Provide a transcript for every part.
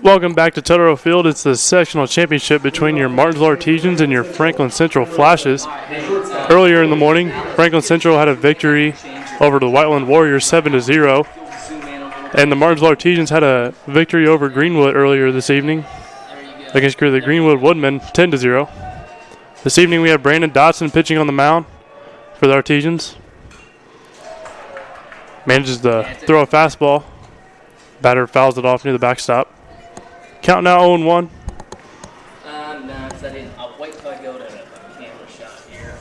Welcome back to Totoro Field. It's the sectional championship between your Martinsville Artesians and your Franklin Central Flashes. Earlier in the morning, Franklin Central had a victory over the Whiteland Warriors 7-0. And the Martinsville Artesians had a victory over Greenwood earlier this evening against the Greenwood Woodmen 10-0. This evening we have Brandon Dotson pitching on the mound for the Artesians. Manages to throw a fastball. Batter fouls it off near the backstop. Count now 0-1. No, because I didn't. I'll wait till I go to the camera shot here.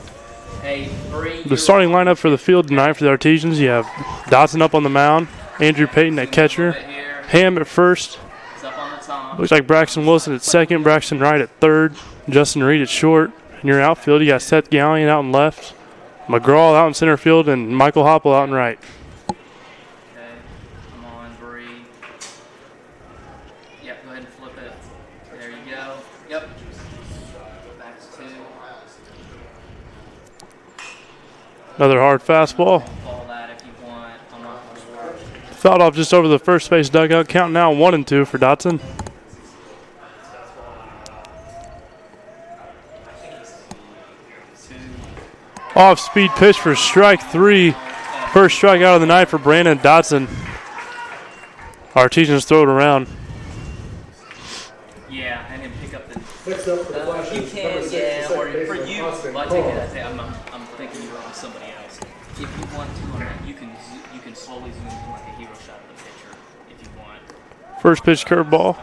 Hey, Bree. The starting lineup for the field tonight for the Artesians, you have Dotson up on the mound, Andrew Payton at catcher, Ham at first. Up on the top. Looks like Braxton Wilson at second, Braxton Wright at third, Justin Reed at short. In your outfield, you got Seth Gallion out in left, McGraw out in center field, and Michael Hopple out in right. Okay, come on, Bree. Yep, go ahead and flip it. There you go. Yep. Back to 2. Another hard fastball. Call that if you want. I'm not sure. Fouled off just over the first base dugout. Count now 1-2 for Dotson. Off-speed pitch for strike 3. First strikeout of the night for Brandon Dotson. Artesians throw it around. Yeah, and then pick up the. Next up for the Flashes, You can, number 6, yeah. second Or baseman, for you, Austin well, I take it. Cohen. I say I'm thinking you're on somebody else. If you want to, on that, you can slowly zoom to like a hero shot of the pitcher if you want. First pitch curveball.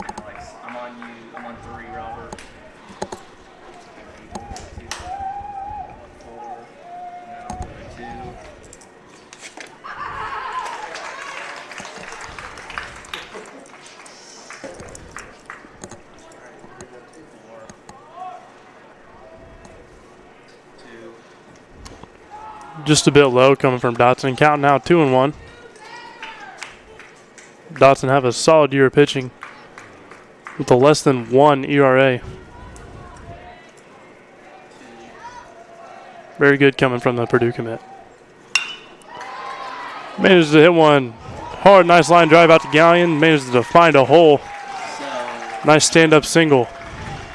Alex, I'm on you. I'm on 3, Robert. 4. No, 2. Just a bit low coming from Dotson. Count now 2-1. Dotson have a solid year of pitching with a less than 1 ERA. Very good coming from the Purdue commit. Manages to hit one hard, nice line drive out to Gallion. Manages to find a hole. Nice stand-up single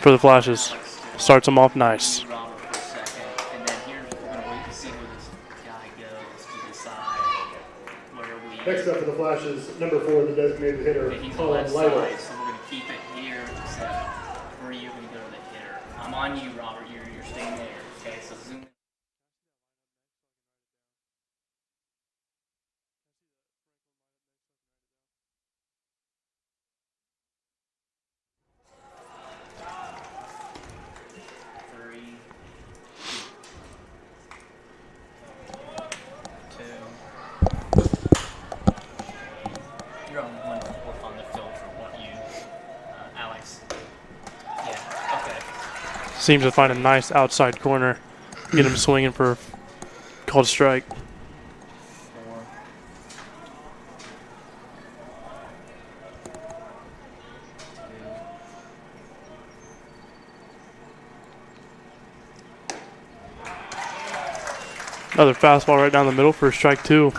for the Flashes. Starts them off nice. Robert for a second, and then here's we're gonna wait to see where this guy goes to decide where we. Next up for the Flashes, number 4, the designated hitter, Okay, he's on Colin that Lytle. side, so we're gonna keep it here. So where are you gonna go to the hitter? I'm on you, Robert. You're staying there. Okay, so zoom in. Three, 2. You're on one on the filter. What you, Alex? Yeah. Okay. Seems to find a nice outside corner. Get him swinging for called strike. 4. 2. Another fastball right down the middle for strike 2.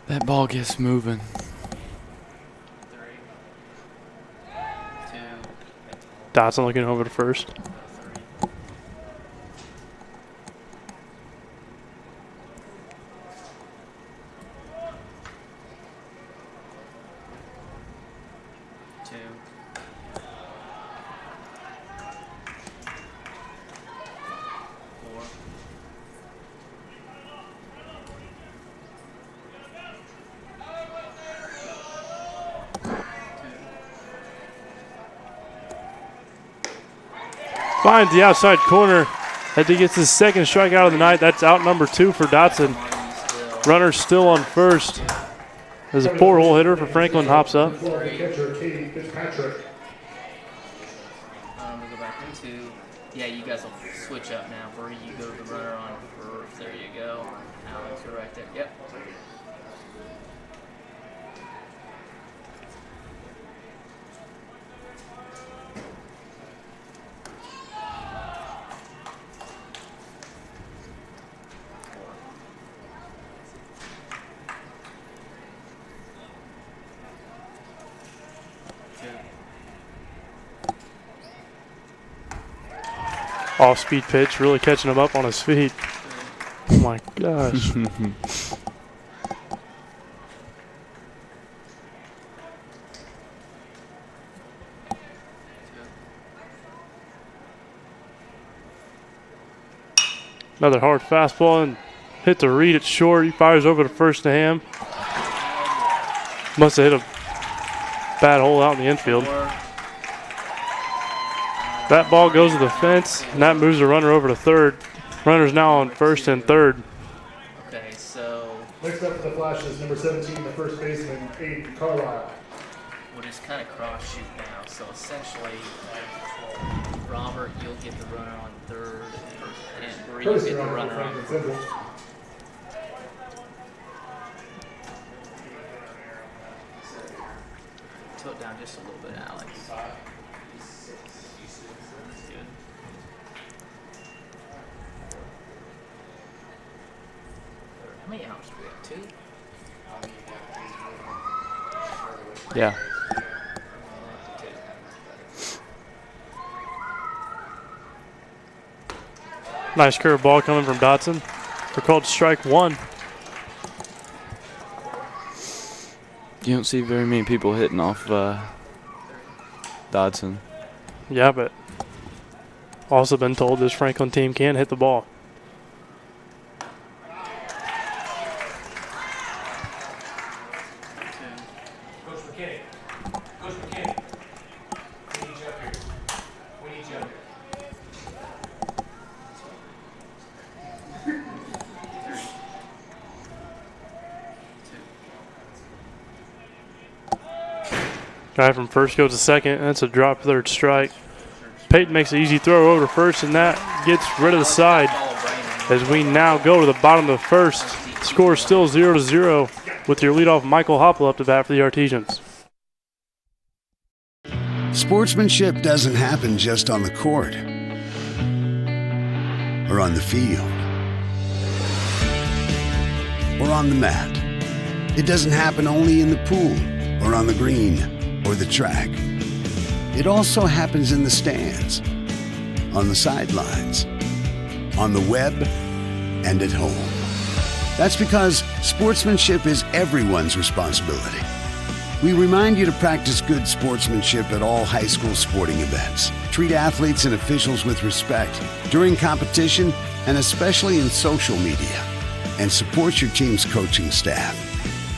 That ball gets moving. 3, 2. Dotson looking over to first. 3. Finds the outside corner. As he gets his second strikeout of the night. That's out number 2 for Dotson. Runner still on first. As a poor hole hitter for Franklin hops up. Florida catcher, Katie Fitzpatrick. We'll go back into. Yeah, you guys will switch up now. Bree, you go to the runner on first. There you go. Alex, you're right there. Yep. Off-speed pitch, really catching him up on his feet. Oh my gosh. Another hard fastball and hit the read. It's short. He fires over to first to Ham. Must have hit a bad hole out in the infield. That ball goes to the fence, and that moves the runner over to third. Runner's now on first and third. Okay, so Next up for the Flashes, number 17, the first baseman, Aiden Carlisle. we'll just kind of cross shoot now. So essentially, Robert, you'll get the runner on third, and Bree, you'll Courtesy get the runner for runner on Franklin first. Central. Tilt down just a little bit, Alex. Good. How many outs do we have? 2? Yeah. Nice curve ball coming from Dotson. They're called strike one. You don't see very many people hitting off Dodson. Yeah, but also been told this Franklin team can hit the ball. Coach McKinney. Coach McKinney. We need you up here. We need you up here. Guy from first goes to second, and that's a drop third strike. Peyton makes an easy throw over to first, and that gets rid of the side. As we now go to the bottom of the first, score still 0-0 with your leadoff Michael Hopple up to bat for the Artesians. Sportsmanship doesn't happen just on the court or on the field or on the mat. It doesn't happen only in the pool or on the green or the track. It also happens in the stands, on the sidelines, on the web, and at home. That's because sportsmanship is everyone's responsibility. We remind you to practice good sportsmanship at all high school sporting events. Treat athletes and officials with respect during competition and especially in social media. And support your team's coaching staff.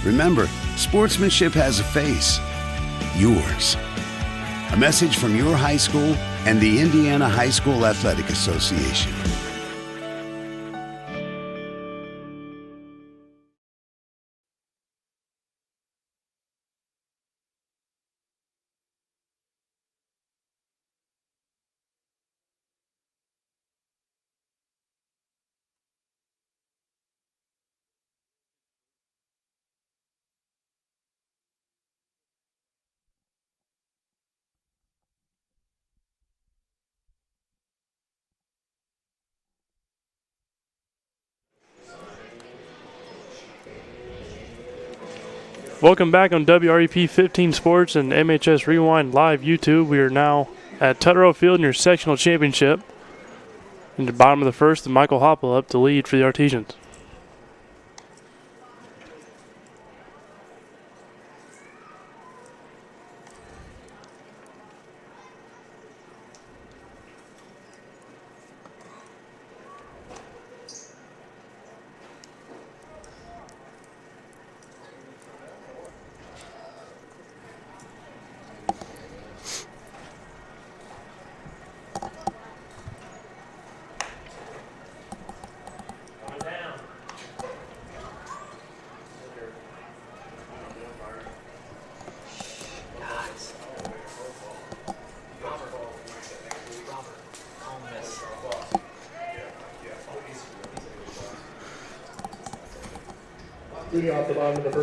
Remember, sportsmanship has a face. Yours. A message from your high school and the Indiana High School Athletic Association. Welcome back on WREP 15 Sports and MHS Rewind Live YouTube. We are now at Tutterow Field in your sectional championship. In the bottom of the first, Michael Hopple up to lead for the Artesians.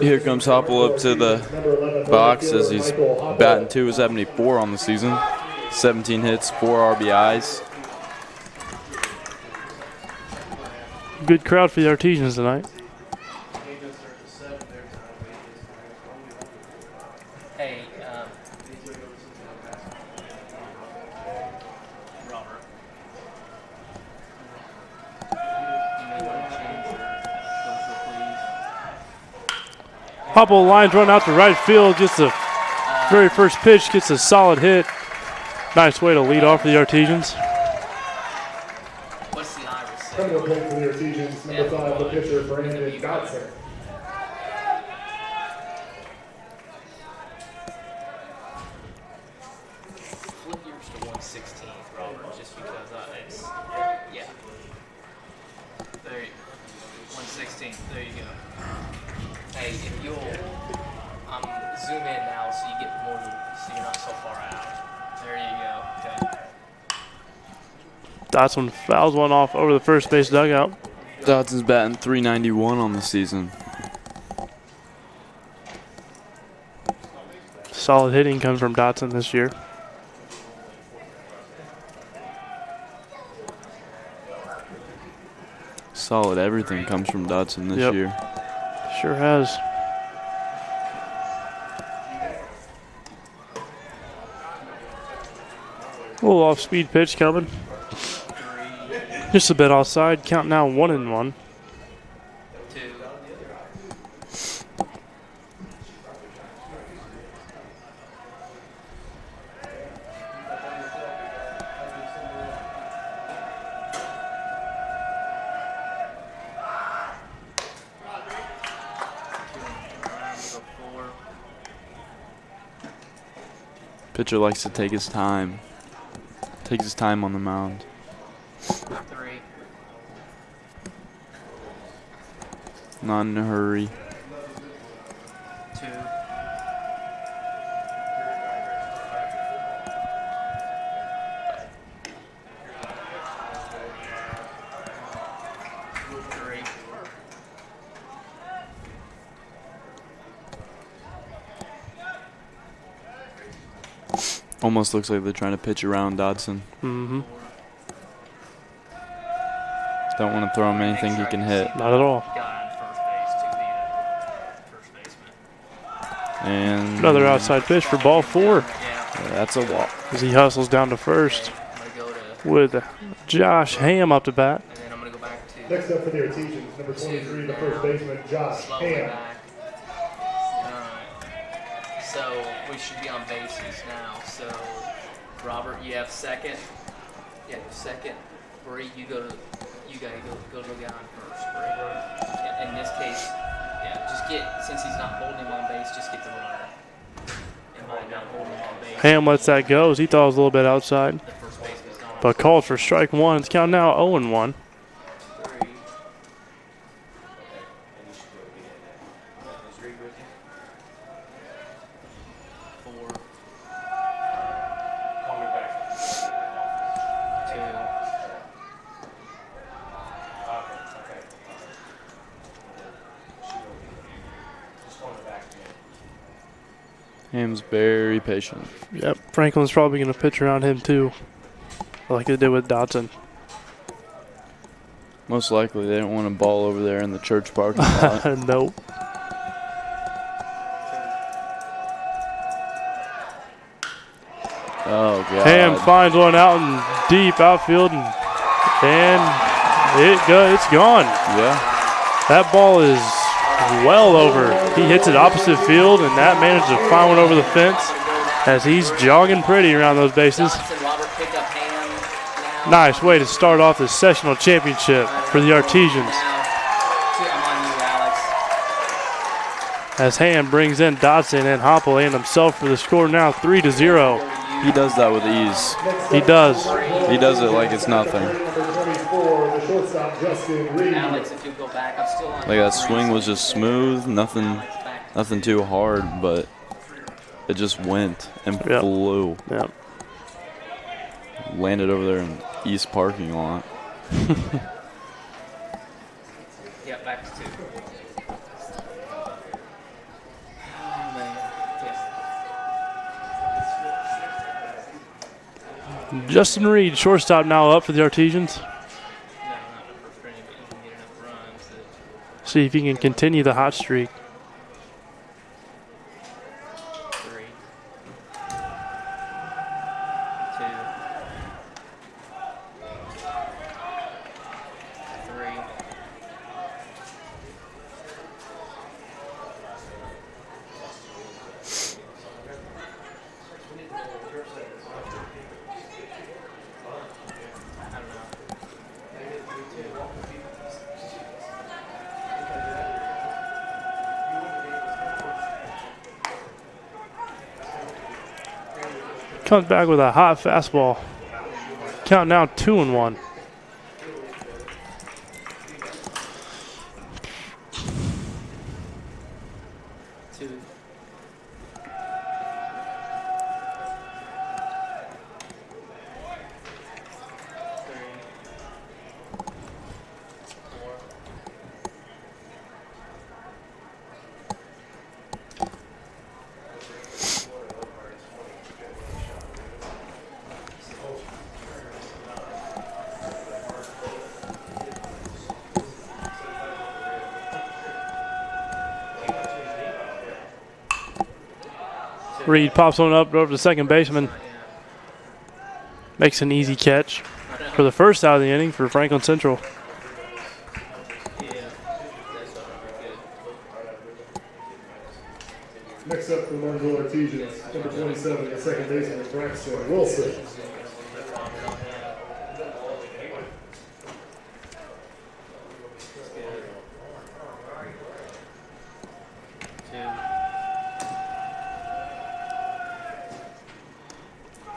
Here comes Hopple up to the box as he's batting .274 on the season. 17 hits, 4 RBIs. Good crowd for the Artesians tonight. Hey, Robert. Hopple lines run out to right field. Gets the very first pitch. Gets a solid hit. Nice way to lead off for the Artesians. What's the Irish say? Coming to play for the Artesians, number 5, the pitcher, Brandon Dotson. Flip yours to 116, Robert, just because it's, yeah. There you 116, there you go. Hey, if you'll, zoom in now so you get more, so you're not so far out. There you go, okay. Dotson fouls one off over the first base dugout. Dotson's batting .391 on the season. Solid hitting comes from Dotson this year. Solid everything comes from Dotson this Yep. year. Sure has. A little off-speed pitch coming. Just a bit offside. Count now 1-1. 2. Pitcher likes to take his time. Takes his time on the mound. 3. Not in a hurry. 2. Almost looks like they're trying to pitch around Dotson. Mm-hmm. Don't want to throw him anything he can hit. Not at all. Guy on first base, 2 feet. First baseman. And Another outside pitch for ball 4 Yeah. that's a walk. as he hustles down to first I'm gonna go to, with Josh Ham up to bat. and then I'm gonna go back to Next up for the Artesians, number 23, the first baseman, Josh slowly Ham. back. Alright. So we should be on bases now. So Robert, you have second. Yeah, second. Bree, you gotta go to the guy on first. Bree. Yeah, in this case, yeah, just get, since he's not holding him on base, just get the runner. It might not hold him on base. Ham lets that go as he thought it was a little bit outside. The first baseman's gone. But called for strike 1. It's count now 0-1. 3. Four. Call me back. 2. Okay. Just call me back again. Ham's very patient. Yep, Franklin's probably going to pitch around him too, like they did with Dotson. Most likely they don't want a ball over there in the church parking lot. Nope. Oh, God. Ham finds one out in deep outfield, and it's gone. Yeah. That ball is well over. He hits it opposite field, and that managed to find one over the fence as he's jogging pretty around those bases. Dotson, Robert, pick up Ham now. Nice way to start off the sectional championship for the Artesians Now, I'm on you, Alex. as Ham brings in Dotson and Hopple and himself for the score now 3-0. He does that with ease. He does. He does it like it's nothing. Number 24, the shortstop, Justin Reed. Alex, if you go back, I'm still on. Like that swing was just smooth, nothing too hard, but it just went and Yep. flew. Yep. Landed over there in East parking lot. Yeah, back to 2. Oh, man. Yeah. Justin Reed, shortstop, now up for the Artesians. No, not the first inning, but you can get enough runs that See if he can continue the hot streak. 3. 2. 3. Comes back with a hot fastball. Count now 2-1. Two. Reed pops one up over the second baseman. Makes an easy catch for the first out of the inning for Franklin Central. Next up for Martinsville Artesians, number 27, the second baseman, Braxton Wilson.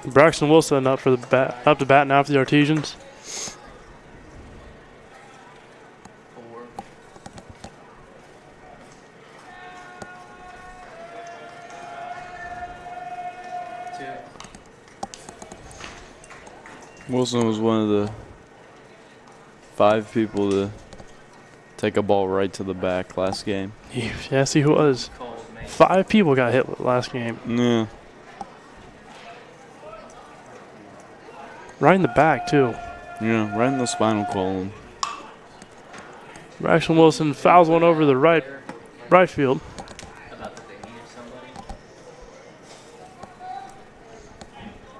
Braxton Wilson up to bat now for the Artesians. Four. Two. Wilson was one of the 5 people to take a ball right to the back last game. Yes, he was. Cold, man. 5 people got hit last game. Yeah. Right in the back, too. Yeah, right in the spinal column. Braxton Wilson fouls one over the right field. About that they needed somebody.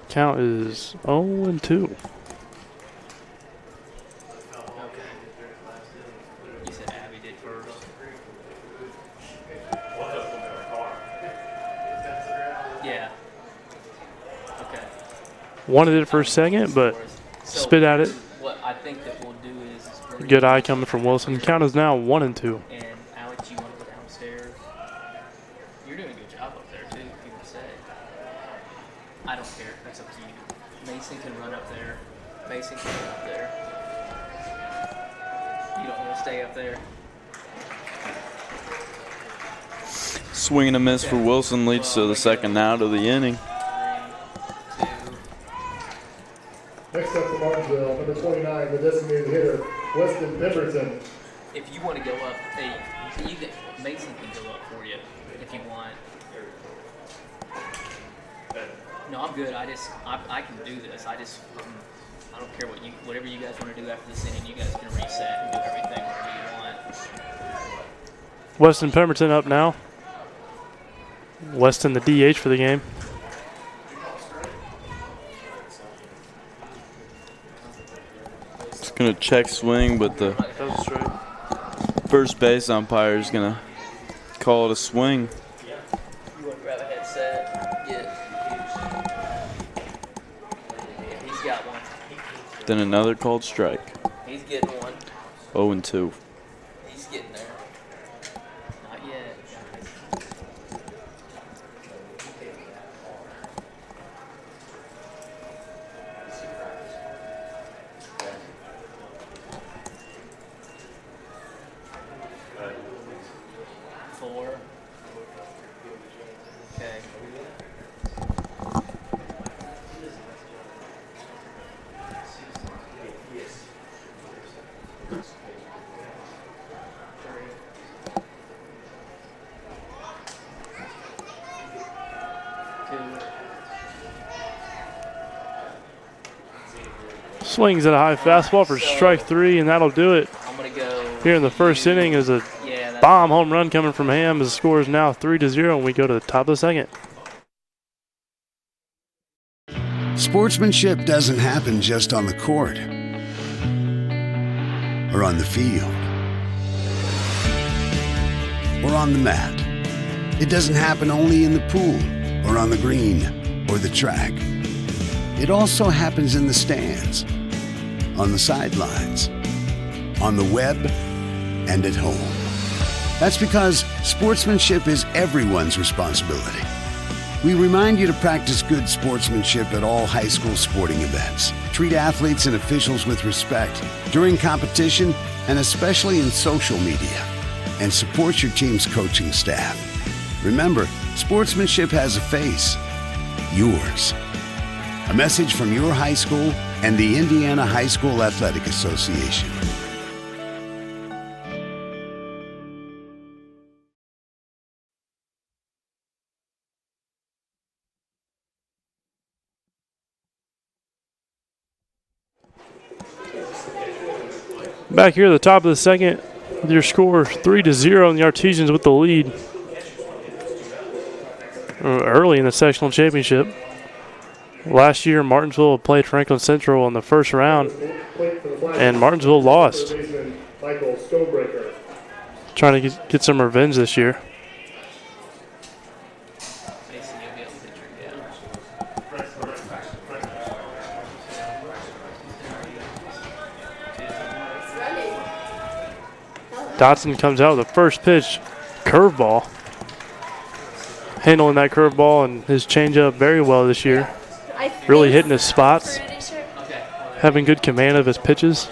Count is 0-2. Okay. You said Abby did first. Yeah. Okay. Wanted it for a second, but So spit at it. What I think that we'll do is we're gonna Good eye coming from Wilson. Count is now 1-2. And Alex, you want to go downstairs? You're doing a good job up there too, if you want to say. I don't care. That's up to you. Mason can run up there. Mason can run up there. You don't want to stay up there. Swing and a miss for Wilson leads to the second out of the inning. 3, 2. Next up for Martinsville, number 29, the designated hitter, Weston Pemberton. If you want to go up, hey, you can, Mason can go up for you if you want. No, I'm good. I can do this. I don't care whatever you guys want to do after this inning. You guys can reset and do everything whatever you want. Weston Pemberton up now. Weston the DH for the game. It's going to check swing, but the first base umpire is going to call it a swing. You want to grab a headset? Yeah. He's got one. Then another called strike. He's getting one. 0-2. He's getting there. Not yet. Four. Okay. Swings at a high fastball for strike 3, and that'll do it. I'm gonna go Here in the first inning is a Yeah, that's bomb home run coming from Ham. The score is now 3-0, and we go to the top of the second. Sportsmanship doesn't happen just on the court or on the field or on the mat. It doesn't happen only in the pool or on the green or the track. It also happens in the stands, on the sidelines, on the web, and at home. That's because sportsmanship is everyone's responsibility. We remind you to practice good sportsmanship at all high school sporting events. Treat athletes and officials with respect during competition and especially in social media. And support your team's coaching staff. Remember, sportsmanship has a face. Yours. A message from your high school and the Indiana High School Athletic Association. Back here at the top of the second, with your score 3-0, and the Artesians with the lead early in the sectional championship. Last year, Martinsville played Franklin Central in the first round, and Martinsville lost. Michael Stonebreaker. Trying to get some revenge this year. Mason, you'll be able to put your down. Dotson comes out with the first pitch, curveball. Handling that curveball and his changeup very well this year. Really hitting his spots, having good command of his pitches.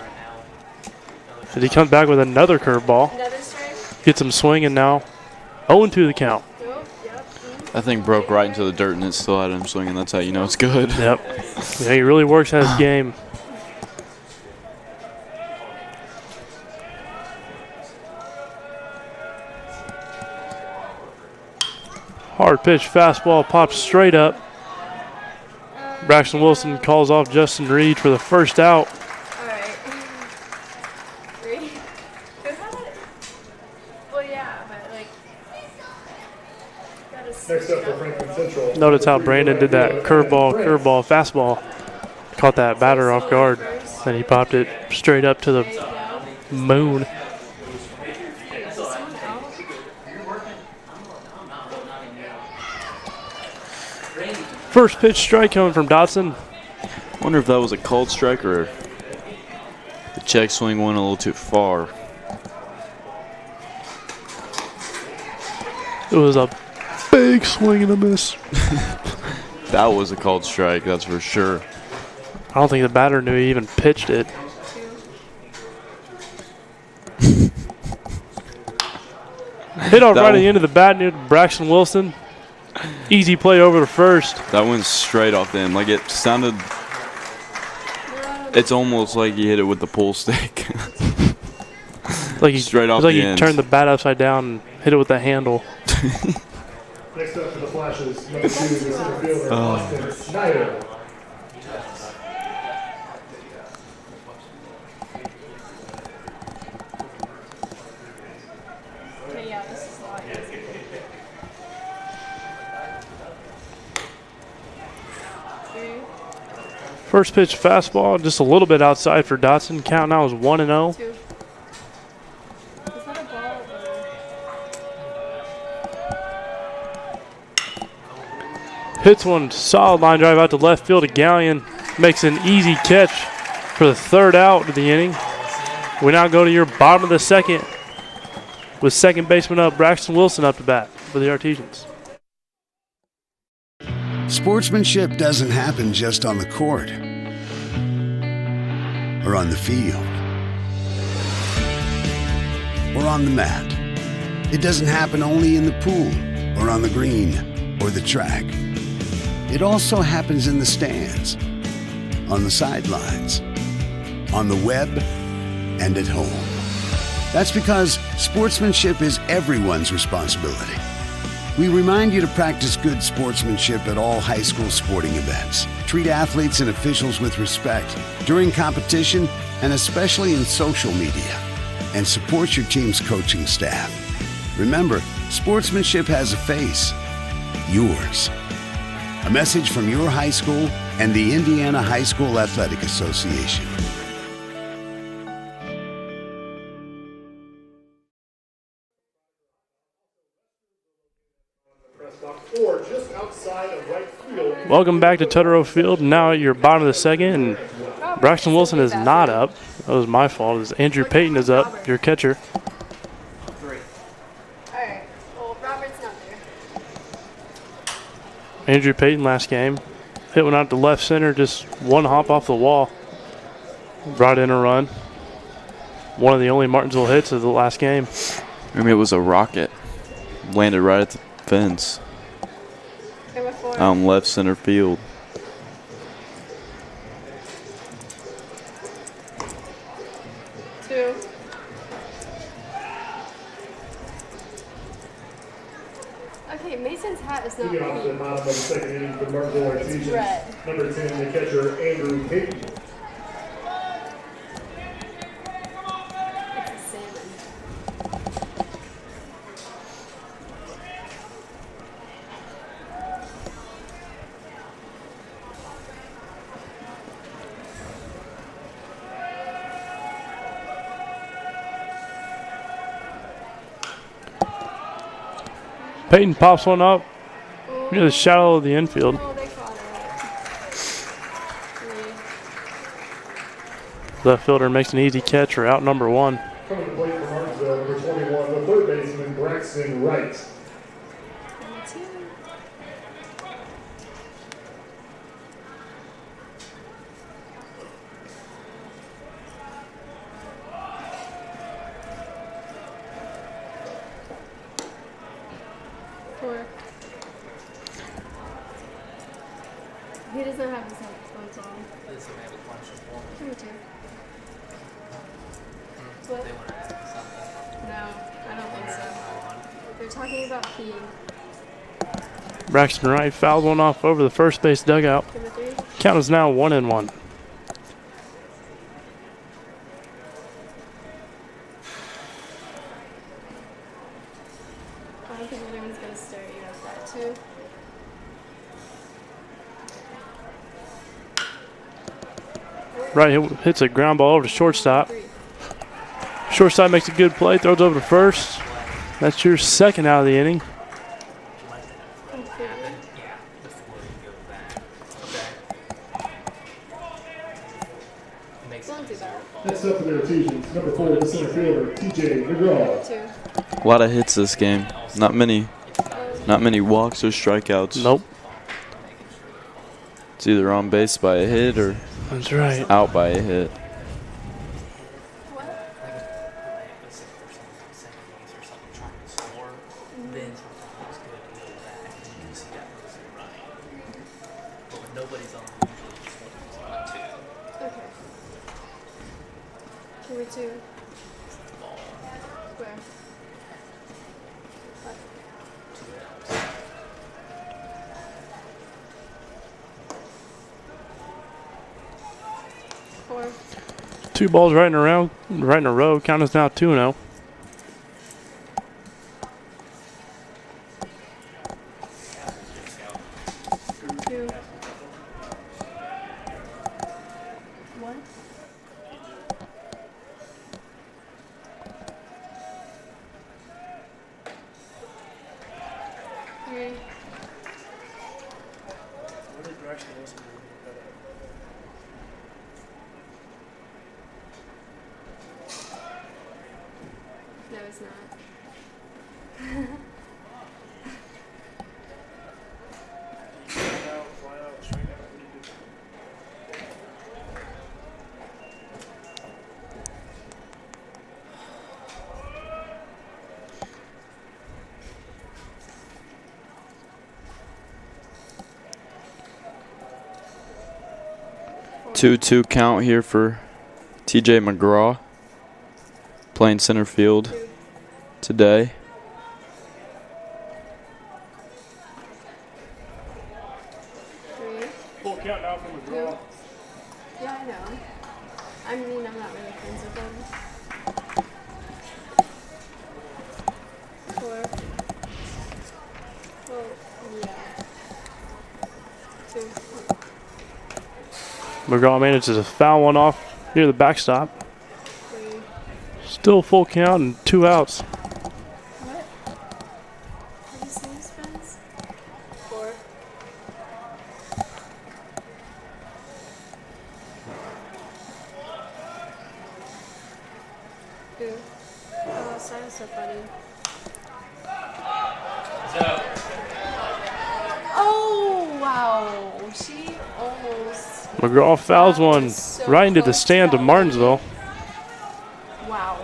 And he comes back with another curveball. Gets him swinging now. 0-2 the count. That thing broke right into the dirt and it still had him swinging. That's how you know it's good. Yep. Yeah, he really works at his game. Hard pitch, fastball pops straight up. Braxton Wilson calls off Justin Reed for the first out. All right. Ready? Good at it. Well, yeah, but like. Next up for Franklin Central. Notice how Brandon did that curveball, fastball. Caught that batter off guard. Then he popped it straight up to the moon. First pitch strike coming from Dotson. Wonder if that was a called strike or the check swing went a little too far. It was a big swing and a miss. That was a called strike, that's for sure. I don't think the batter knew he even pitched it. Hit off right at the end of the bat near Braxton Wilson. Easy play over to first. That went straight off the end. Like it sounded, it's almost like he hit it with the pull stick. Like he Straight off like the he end. turned the bat upside down and hit it with the handle. Next up for the Flashes, number 2, the center fielder, Austin Snyder. Okay, yeah, this is a lot easier. First pitch fastball, just a little bit outside for Dotson. Count now is 1-0. 2. Is that a ball or? Hits one solid line drive out to left field to Gallion. Makes an easy catch for the third out of the inning. We now go to your bottom of the second with second baseman up, Braxton Wilson up to bat for the Artesians. Sportsmanship doesn't happen just on the court or on the field or on the mat. It doesn't happen only in the pool or on the green or the track. It also happens in the stands, on the sidelines, on the web, and at home. That's because sportsmanship is everyone's responsibility. We remind you to practice good sportsmanship at all high school sporting events. Treat athletes and officials with respect during competition and especially in social media. And support your team's coaching staff. Remember, sportsmanship has a face. Yours. A message from your high school and the Indiana High School Athletic Association. Or just outside of right field. Welcome back to Totoro Field. Now at your bottom of the second, and Braxton Wilson is not up. That was my fault. As Andrew Payton is up, your catcher. 3. All right. Well, Robert's not there. Andrew Payton last game. Hit one out to left center, just one hop off the wall. Brought in a run. One of the only Martinsville hits of the last game. I mean, it was a rocket. Landed right at the fence. Number 4. Left center field. Two. Okay, Mason's hat is not Leading off the pink. bottom of the second inning for Martinsville Artesians. Red. Number 10, the catcher, Andrew Payton. It's a salmon. Payton pops one up Ooh. near the shallow of the infield. Oh, they caught it. 3. Left fielder makes an easy catch for out number 1. Coming to plate for Martinsville, number 21, the third baseman, Braxton Wright. Number 2. Four. He does not have his headphones on. This will have a question for me. Number 2. They What? want to ask me something. No, I don't think so. They're talking about peeing. Braxton Wright fouled one off over the first base dugout. Number 3. Count is now 1-1. I don't think anyone's gonna stare at you at that too. Wright hits a ground ball over to shortstop. 3. Shortstop makes a good play, throws over to first. That's your second out of the inning. Okay. Yeah, before you go back. Okay. Makes Don't do that. Next up for the Artesians, number 4, the center fielder, TJ McGraw. 2. A lot of hits this game. Not many walks or strikeouts. Nope. It's either on base by a hit or That's right. out by a hit. What? let's say there's second base or something trying to score, then sometimes it's good to go back and you can see that person running. But when nobody's on, usually just one's on two. Okay. Number 2. Ball, Where? What? 2 outs. Four. 2 balls right in a row. Count is now 2-0. Two. One. Three. No, it's not. 2-2 count here for TJ McGraw. Playing center field 2. today. Three. Full count now from Two. Yeah, I know. I mean, I'm not really friends with them. 4. Well, yeah. 2. McGraw manages to foul one off near the backstop. 3. Still full count and 2 outs. What? Have you seen his friends? 4. Two. Oh, that was so funny. So, Oh! McGraw fouls one So right into the close stand to of Martinsville. Wow.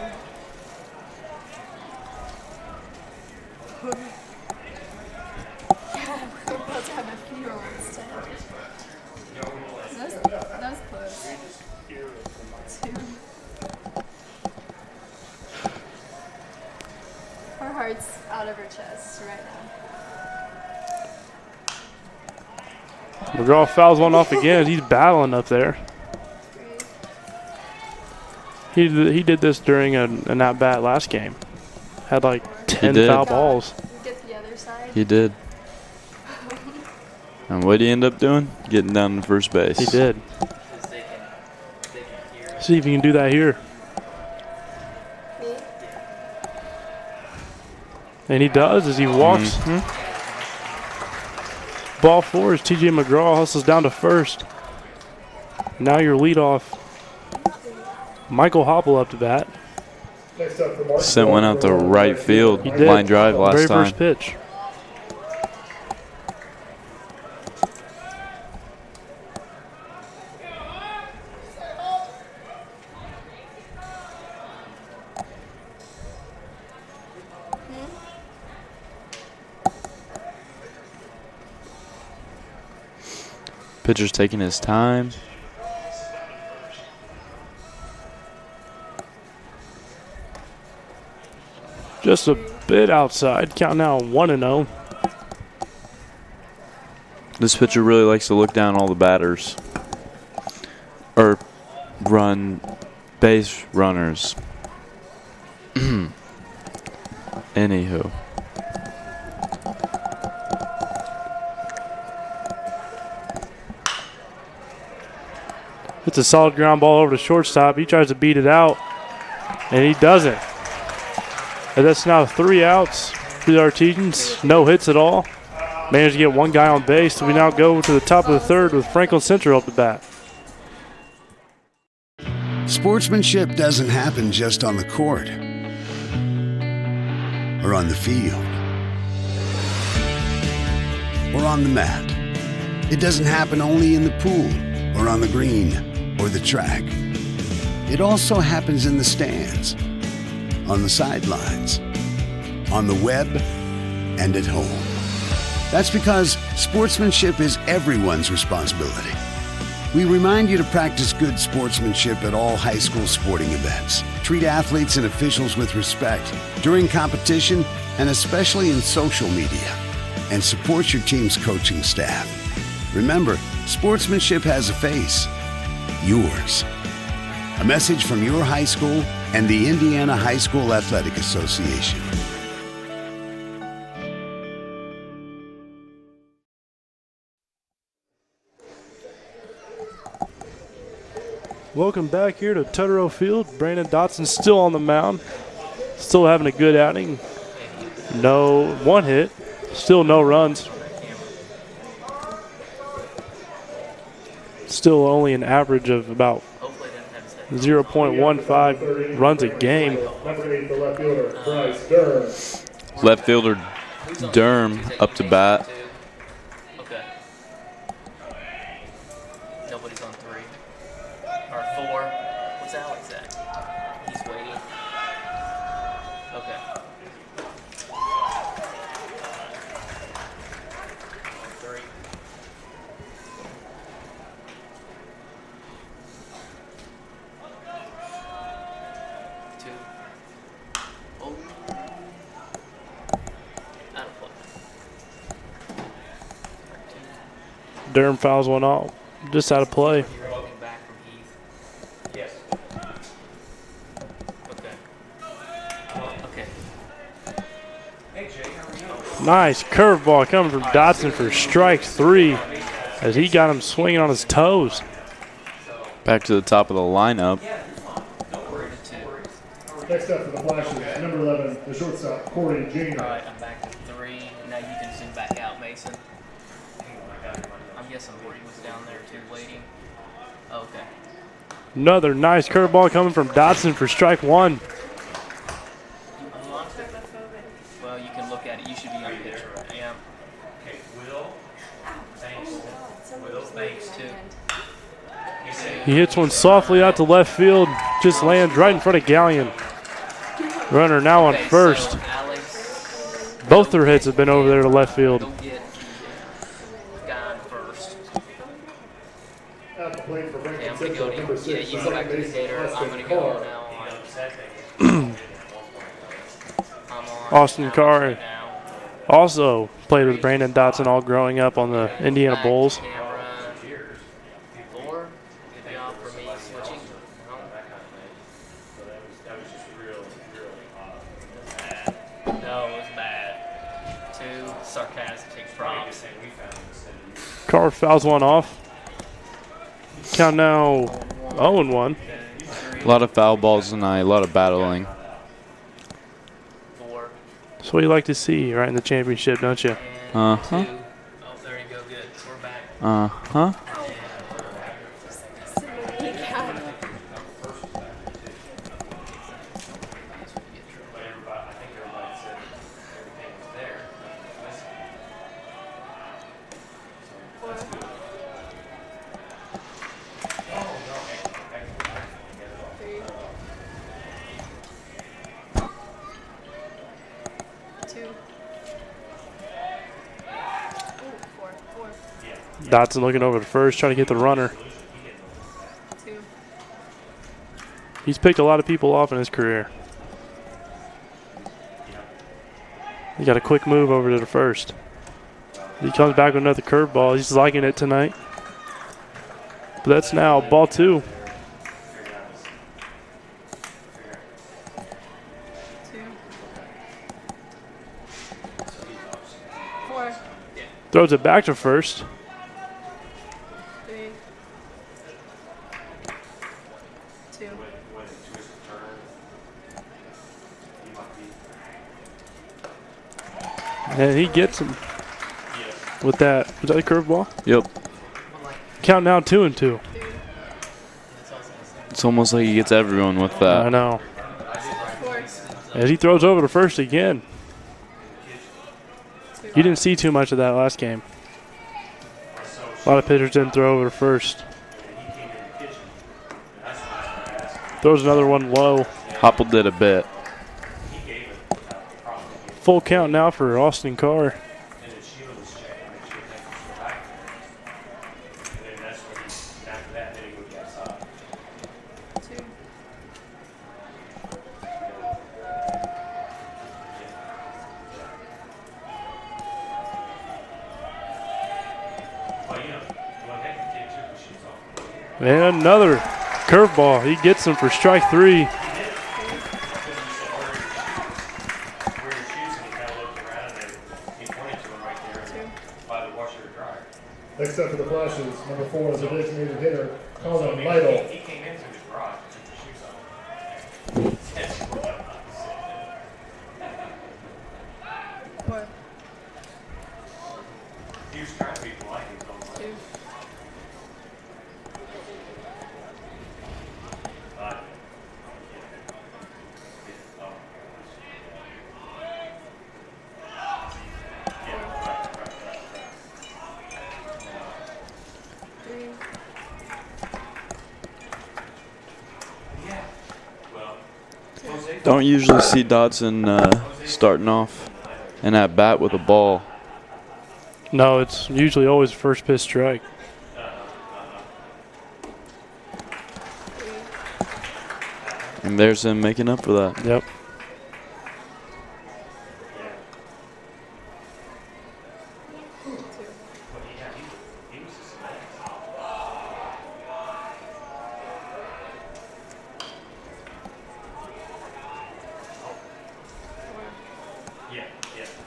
Yeah, we're about to have a funeral instead. That was close. Her heart's out of her chest right now. McGraw fouls one off again. He's battling up there. Great. He did this during an at-bat last game. Had like 10 did. foul balls. Get the other side. He did. And what did he end up doing? Getting down to first base. He did. Because they can hear. See if you can do that here. Me? And he does as he walks. Ball four is TJ McGraw, hustles down to first. Now your leadoff, Michael Hopple up to bat. Next up for Martinsville, Sent one out to right field. He did. Line drive last Very time. first pitch. Pitcher's taking his time. Just a bit outside. Count now 1-0. This pitcher really likes to look down all the batters. Or run base runners. Anywho. It's a solid ground ball over to shortstop. He tries to beat it out, and he doesn't. And that's now 3 outs for the Artesians. No hits at all. Managed to get one guy on base. So we now go to the top of the third with Franklin Central up the bat. Sportsmanship doesn't happen just on the court or on the field or on the mat. It doesn't happen only in the pool or on the green or the track. It also happens in the stands, on the sidelines, on the web, and at home. That's because sportsmanship is everyone's responsibility. We remind you to practice good sportsmanship at all high school sporting events. Treat athletes and officials with respect during competition and especially in social media. And support your team's coaching staff. Remember, sportsmanship has a face. Yours. A message from your high school and the Indiana High School Athletic Association. Welcome back here to Tutterow Field. Brandon Dotson still on the mound. Still having a good outing. No one hit. Still no runs. Still only an average of about 0.15 runs a game. Number 8, the left fielder, Bryce Durham. Left fielder Durham up to bat. Okay. Nobody's on 3. Or 4. What's Alex at? He's waiting. Okay. 3. Durham fouls one off. Just out of play. You're walking back from Heath. Yes. Okay. Hey, Jay, how are you? Nice curveball coming from Dotson for strike 3 as he got him swinging on his toes. Back to the top of the lineup. Next up for the Flashes, number 11, the shortstop, Corey All Jr. right, I'm back to 3. Now you can zoom back out, Mason. I'm guessing Bree was down there too, waiting. Okay. Another nice curveball coming from Dotson for strike 1. You unlocked it? Well, you can look at it. You should be on picture. Yeah. Okay, Will. Thanks. Will, thanks. Too. He hits one softly out to left field, just lands right in front of Gallion. Runner now on Okay, first. So Alex, Both their hits have been over there to left field. go get guy on first. At the plate for Okay, Franklin I'm gonna Central, go number to, yeah, 6, you go back to the base hitter. I'm Austin gonna go Carr. now on. I'm on Austin Alex Carr. right now. Also played with Brandon Dotson all growing up on the Indiana Back Bulls. camera. 4. Good job for me switching. No, it was bad. 2 sarcastic props. Carr fouls one off. Count now 0-1. A lot of foul balls tonight, a lot of battling. 4 That's what you like to see right in the championship, don't you? and Uh-huh. 2. Oh, there you go. Good. We're back. Uh-huh. Dotson looking over to first, trying to get the runner. He's picked a lot of people off in his career. He got a quick move over to the first. He comes back with another curveball. He's liking it tonight. But that's now ball 2. Throws it back to first. And he gets him with that. Was that a curveball? Yep. Count now 2-2. It's almost like he gets everyone with I that. know. As he throws over to first again. You didn't see too much of that last game. A lot of pitchers didn't throw over to first. Throws another one low. Hopple did a bit. Full count now for Austin Carr. And another curveball. He gets him for strike 3. Next up for the Flashes, number 4 is the designated hitter, Colin Lytle. He came into his garage and took his shoes off. He was trying to be polite. He was on the Don't usually see Dotson starting off and at bat with a ball. No, it's usually always first pitch strike. And there's him making up for that. Yep.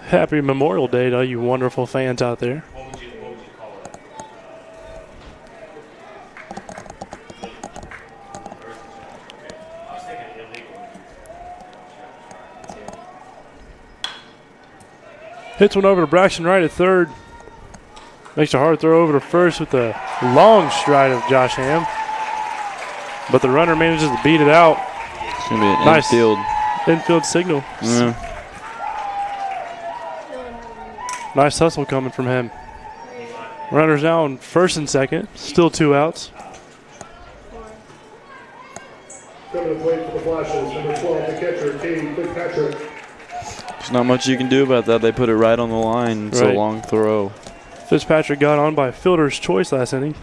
Happy Memorial Day to all you wonderful fans out there. What would you call it? I was thinking illegal. Hits one over to Braxton Wright at third. Makes a hard throw over to first with a long stride of Josh Ham. But the runner manages to beat it out. It's going to be an Nice. infield. Signal. Yeah. Nice hustle coming from him. Runners now on first and second. Still 2 outs. Coming to plate for the Flashes, number 12, the catcher, Katie Fitzpatrick. There's not much you can do about that. They put it right on the line. It's a Right. long throw. Fitzpatrick got on by fielder's choice last inning.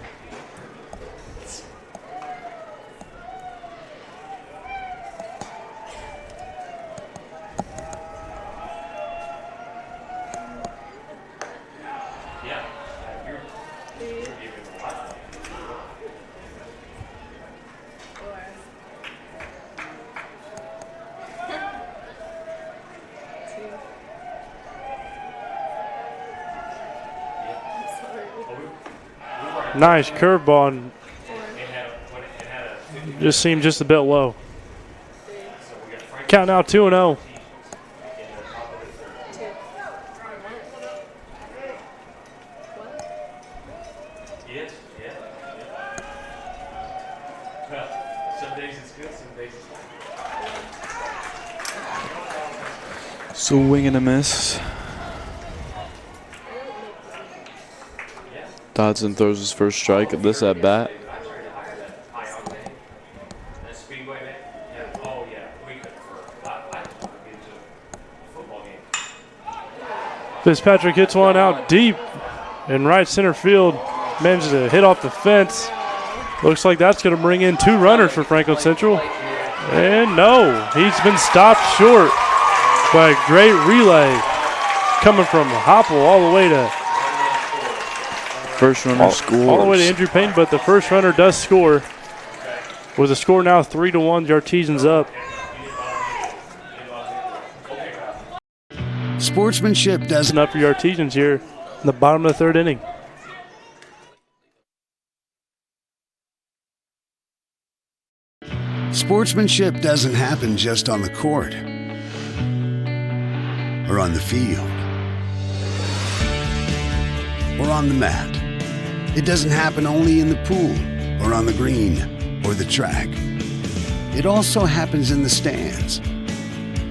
Nice curveball, and just seemed just a bit low. Count now 2-0. Yes, yeah. Well, some days it's good, some days it's Swing and a miss. Dodson throws his first strike of this at bat. high octane. And Speedway, man. Yeah. Oh, yeah. We could I just want to get to a football game. Fitzpatrick hits one out deep in right center field. Manages to hit off the fence. Looks like that's going to bring in 2 runners for Franklin Central. And no, he's been stopped short by a great relay coming from Hopple all the way to First runner scores. all the way to Andrew Payne, but the first runner does score. With the score now 3-1, the Artesians up. Sportsmanship doesn't Up for your Artesians here in the bottom of the 3rd inning. Sportsmanship doesn't happen just on the court or on the field or on the mat. It doesn't happen only in the pool or on the green or the track. It also happens in the stands,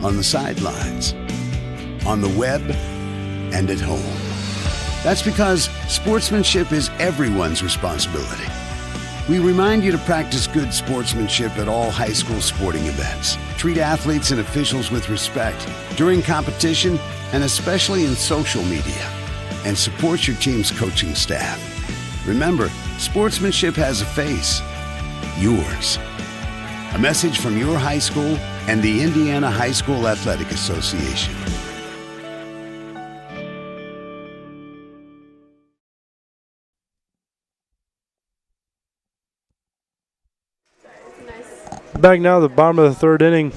on the sidelines, on the web, and at home. That's because sportsmanship is everyone's responsibility. We remind you to practice good sportsmanship at all high school sporting events. Treat athletes and officials with respect during competition and especially in social media. And support your team's coaching staff. Remember, sportsmanship has a face. Yours. A message from your high school and the Indiana High School Athletic Association. Back now, the bottom of the 3rd inning.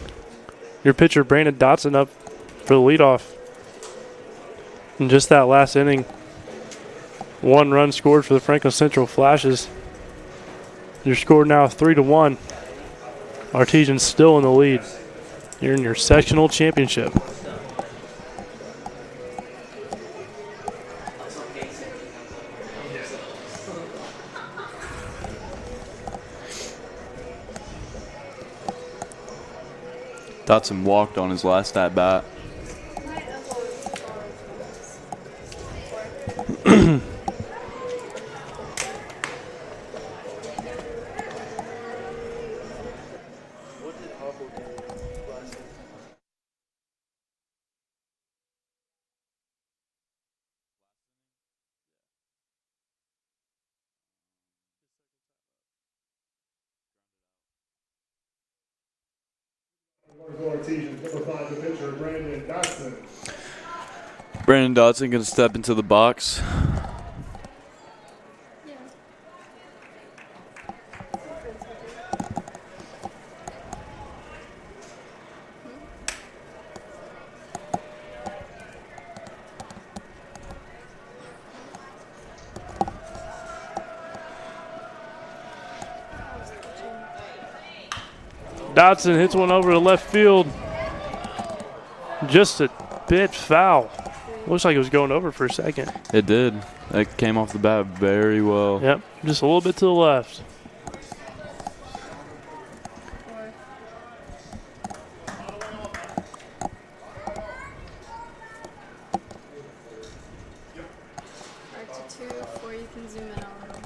Your pitcher, Brandon Dotson, up for the leadoff. In just that last inning, 1 run scored for the Franklin Central Flashes. Your score now 3-1. Artesians still in the lead. You're in your sectional championship. Dotson walked on his last at bat. Artesians, number 5, the pitcher, Brandon Dotson. Brandon Dotson going to step into the box. Dotson hits one over to left field. Just a bit foul. Looks like it was going over for a second. It did. That came off the bat very well. Yep, just a little bit to the left. Mark to 2 before you can zoom in on them.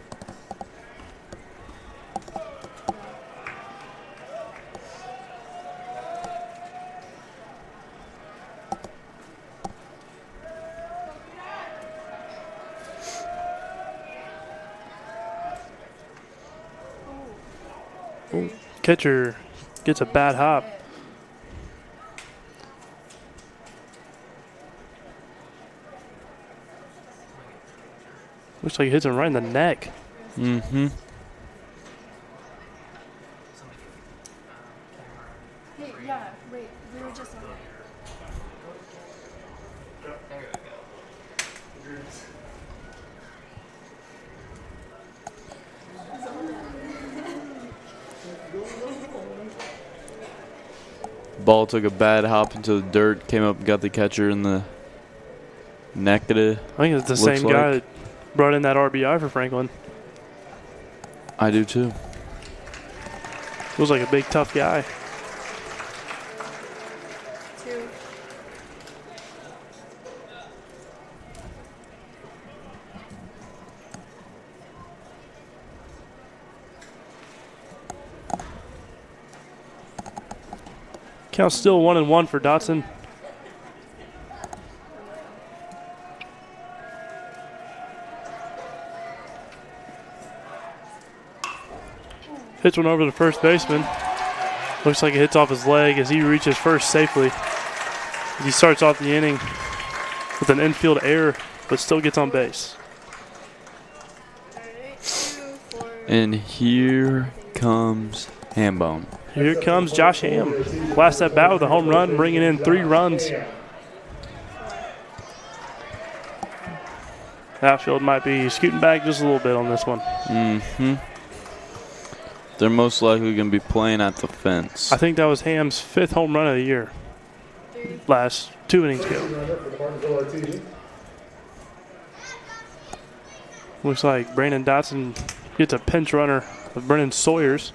Catcher gets a bad hop. Looks like he hits him right in the neck. Mm-hmm. Hey, yeah, wait, we were just on it. There we go. Ball took a bad hop into the dirt, came up and got the catcher in the neck of it. I think it's the Looks same guy like. that brought in that RBI for Franklin. I do too. Feels like a big, tough guy. 2. Count's still 1-1 for Dotson. Hits one over the first baseman. Looks like it hits off his leg as he reaches first safely. He starts off the inning with an infield error, but still gets on base. Alright, 2, 4. And here comes Hambone. Here comes Josh Ham. Last at bat with a home run, bringing in 3 runs. Outfield might be scooting back just a little bit on this one. Mm-hmm. They're most likely going to be playing at the fence. I think that was Ham's 5th home run of the year. Last 2 innings ago. Runner for the Martinsville Artesians. Looks like Brandon Dotson gets a pinch runner of Brennan Sawyers.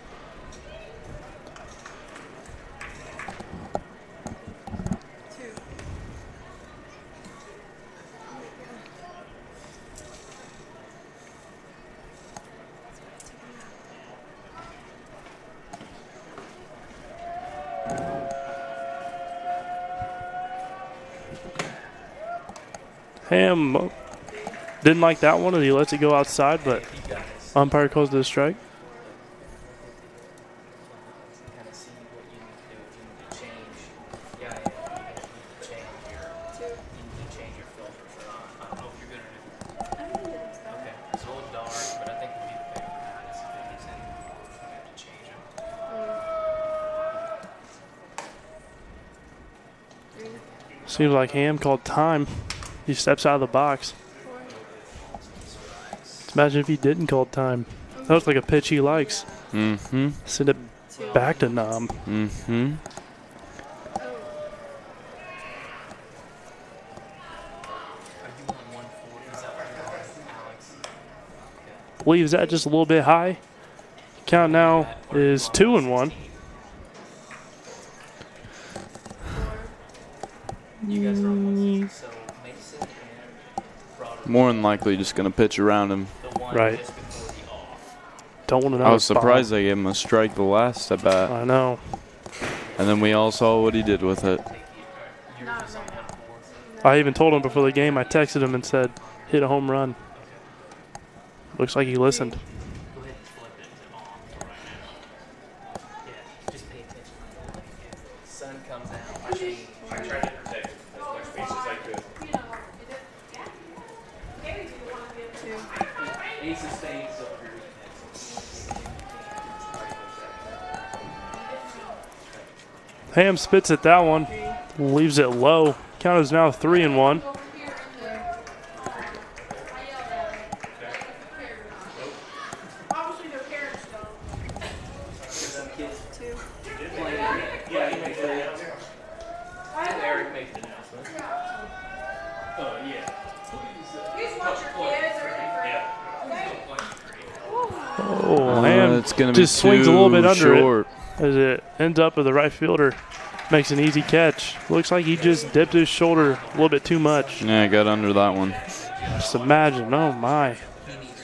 Ham didn't like that one and he lets it go outside, but umpire calls it a strike. Kind of see what you need to do. If you need to change, yeah, you need to change your filters or not. I don't know if you're good or not. Okay, it's a little dark, but I think it'd be the bigger that is if it gets in, we have to change them. Seems like Ham called time. He steps out of the box. Imagine if he didn't call time. That looks like a pitch he likes. Mm-hmm. Send it back to Nam. Mm-hmm. Are you on 140? Is that where you're on, Alex? Leaves that just a little bit high. Count now is 2-1. You guys are on 160, so Mason and Robert, More than likely just going to pitch around him. the one Right. just before the off. Don't want to know. I was surprised they gave him a strike the last at bat. I know. And then we all saw what he did with it. Not right. I even told him before the game. I texted him and said, hit a home run. Looks like he listened. Go ahead and flip it to off right now. Yeah, just pay attention. If the sun comes out, I change. I tried to protect as much space as I could. Ace of spades is over your Ham spits at that one. Leaves it low. Count is now 3-1. Obviously, their parents don't. Yeah, he makes the announcement. Eric makes the announcement. Yeah. Please watch your kids or Oh, Ham It's going to be just swings a little bit too under short. it as it ends up with the right fielder. Makes an easy catch. Looks like he just dipped his shoulder a little bit too much. Yeah, got under that one. Just imagine. Oh, my.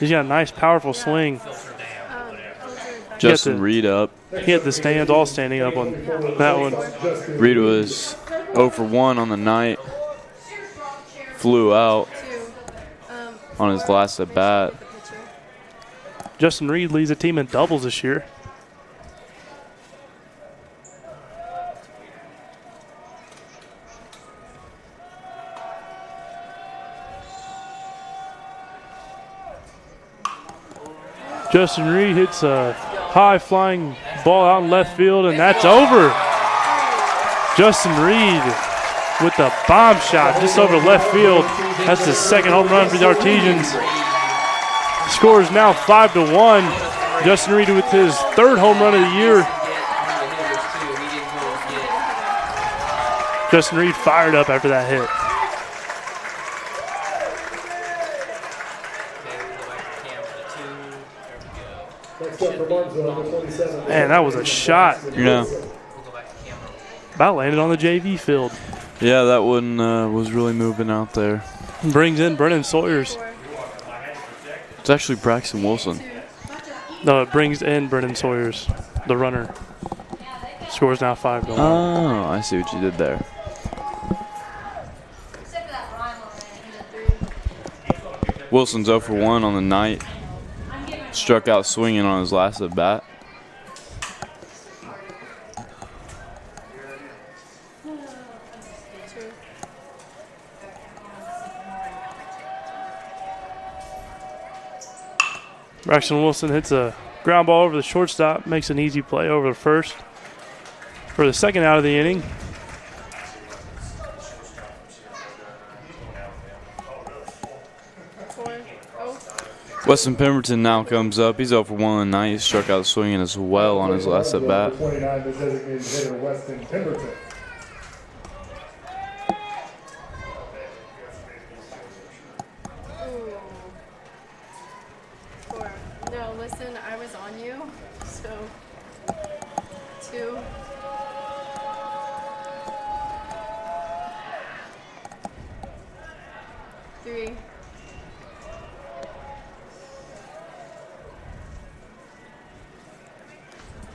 He's got a nice, powerful swing. Justin Reed up. He had the stands all standing up on that one. Reed was 0 for 1 on the night. Flew out on his last at bat. Justin Reed leads the team in doubles this year. Justin Reed hits a high flying ball out in left field, and that's over. Justin Reed with the bomb shot just over left field. That's the second home run for the Artesians. Score is now 5-1. Justin Reed with his third home run of the year. Justin Reed fired up after that hit. Next up for Martinsville, number 27. Man, that was a shot. Yeah. About landed on the JV field. Yeah, that one was really moving out there. Brings in Brennan Sawyers. It's actually Braxton Wilson. No, it brings in Brennan Sawyers, the runner. Score is now 5-1. Oh, I see what you did there. Wilson's 0 for 1 on the night. Struck out swinging on his last at bat. Braxton Wilson hits a ground ball over the shortstop, makes an easy play over the first for the second out of the inning. Weston Pemberton now comes up. He's 0 for 1 on the night. He struck out swinging as well on his last at bat. 29, the designated hitter, Weston Pemberton. No, listen, I was on you, so 2. Three.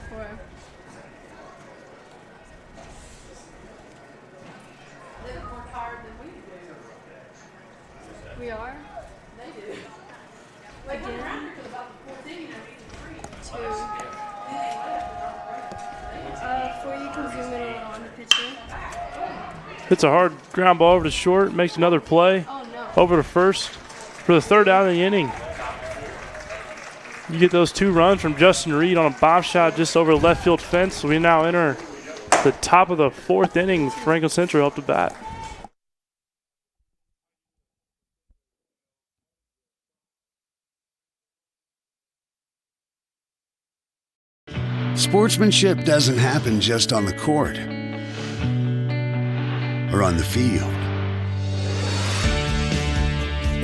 4. We are? They do. Again? 2. Before you can zoom in on the picture. Hits a hard ground ball over to short, makes another play Oh no. over to first for the third out of the inning. You get those 2 runs from Justin Reed on a bomb shot just over the left field fence. We now enter the top of the 4th inning with Franklin Central up to bat. Sportsmanship doesn't happen just on the court or on the field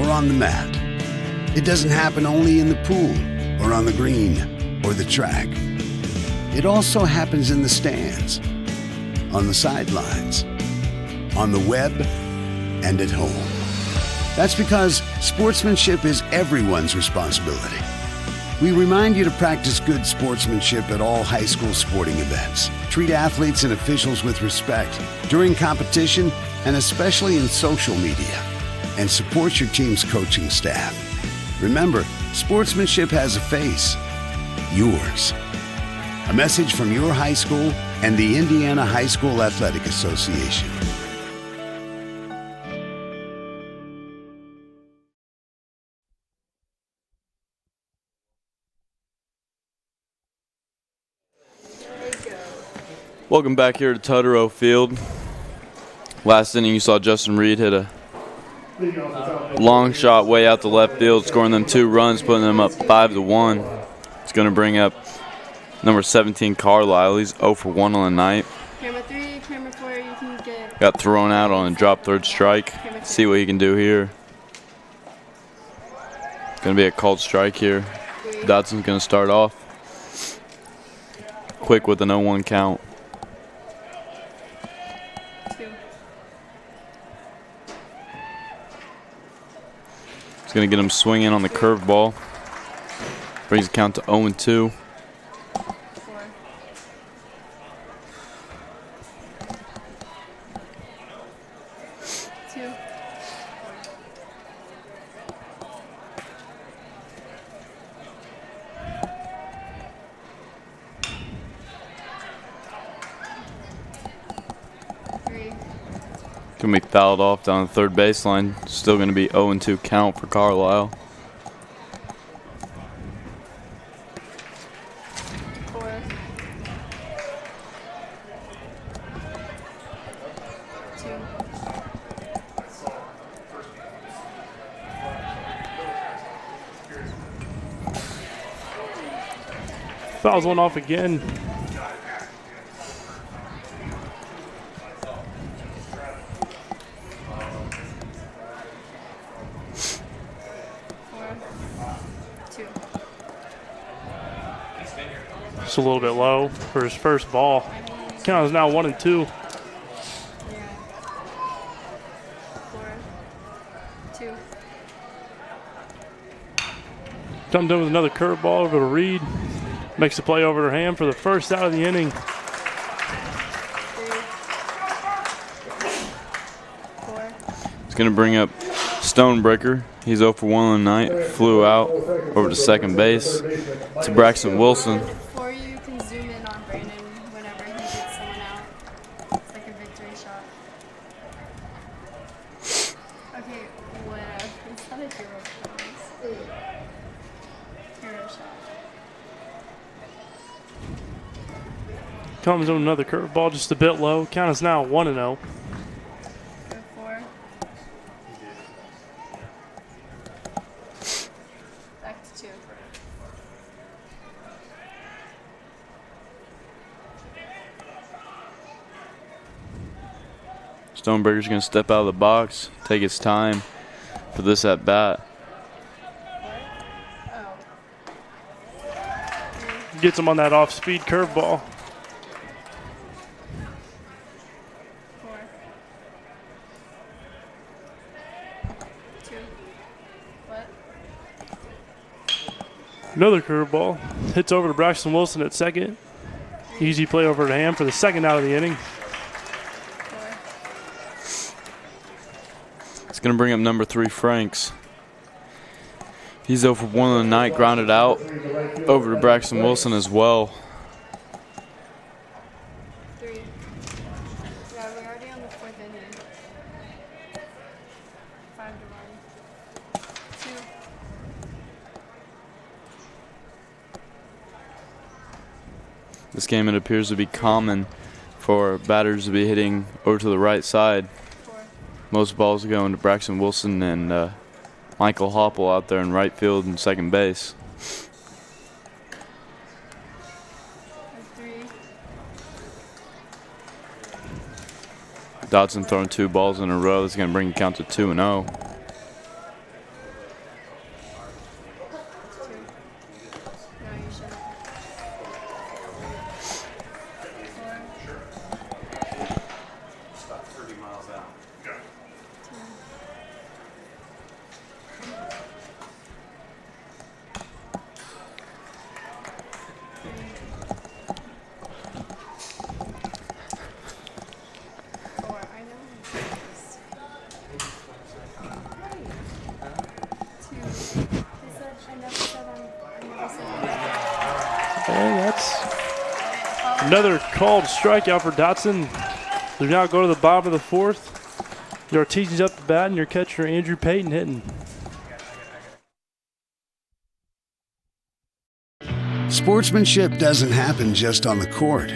or on the mat. It doesn't happen only in the pool or on the green or the track. It also happens in the stands, on the sidelines, on the web, and at home. That's because sportsmanship is everyone's responsibility. We remind you to practice good sportsmanship at all high school sporting events. Treat athletes and officials with respect during competition and especially in social media. And support your team's coaching staff. Remember, sportsmanship has a face. Yours. A message from your high school and the Indiana High School Athletic Association. Welcome back here to Tutterow Field. Last inning you saw Justin Reed hit a long shot way out to left field, scoring them 2 runs, putting them up 5-1. It's going to bring up number 17, Carlisle. He's 0 for 1 on the night. Camera 3, camera 4, you can get. Got thrown out on a drop third strike. See what he can do here. Going to be a called strike here. Dodson's going to start off quick with an 0-1 count. 2. He's going to get him swinging on the curveball. Brings the count to 0-2. 4. 2. 3. Going to be fouled off down the third baseline. Still going to be 0-2 count for Carlisle. Fouls one off again. Just a little bit low for his first ball. Count is now 1-2. Comes in with another curveball over to Reed. Makes the play over to Ham for the first out of the inning. It's going to bring up Stonebreaker. He's 0 for 1 on the night. Flew out over to second base to Braxton Wilson. Or you can zoom in on Brandon whenever he gets someone out. It's like a victory shot. Okay, what? It's not a hero shot. Hero shot. Comes in with another curveball just a bit low. Count is now 1-0. Go for. Back to 2. Stonebreaker's going to step out of the box, take his time for this at bat. Gets him on that off-speed curveball. 4. 2. What? Another curveball. Hits over to Braxton Wilson at second. Easy play over to Ham for the second out of the inning. 4. It's going to bring up number 3, Franks. He's 0 for 1 on the night, grounded out over to Braxton Wilson as well. 3. Yeah, we're already on the 4th inning. 5 to 1. 2. This game, it appears to be common for batters to be hitting over to the right side. 4. Most balls are going to Braxton Wilson and Michael Hopple out there in right field and second base. 3. Dodson throwing 2 balls in a row. That's going to bring the count to 2-0. 2. No, you shouldn't. 4. About 30 miles out. 2. And that's another called strikeout for Dotson. They now go to the bottom of the 4th. Your Artesians up the bat and your catcher Andrew Payton hitting. Sportsmanship doesn't happen just on the court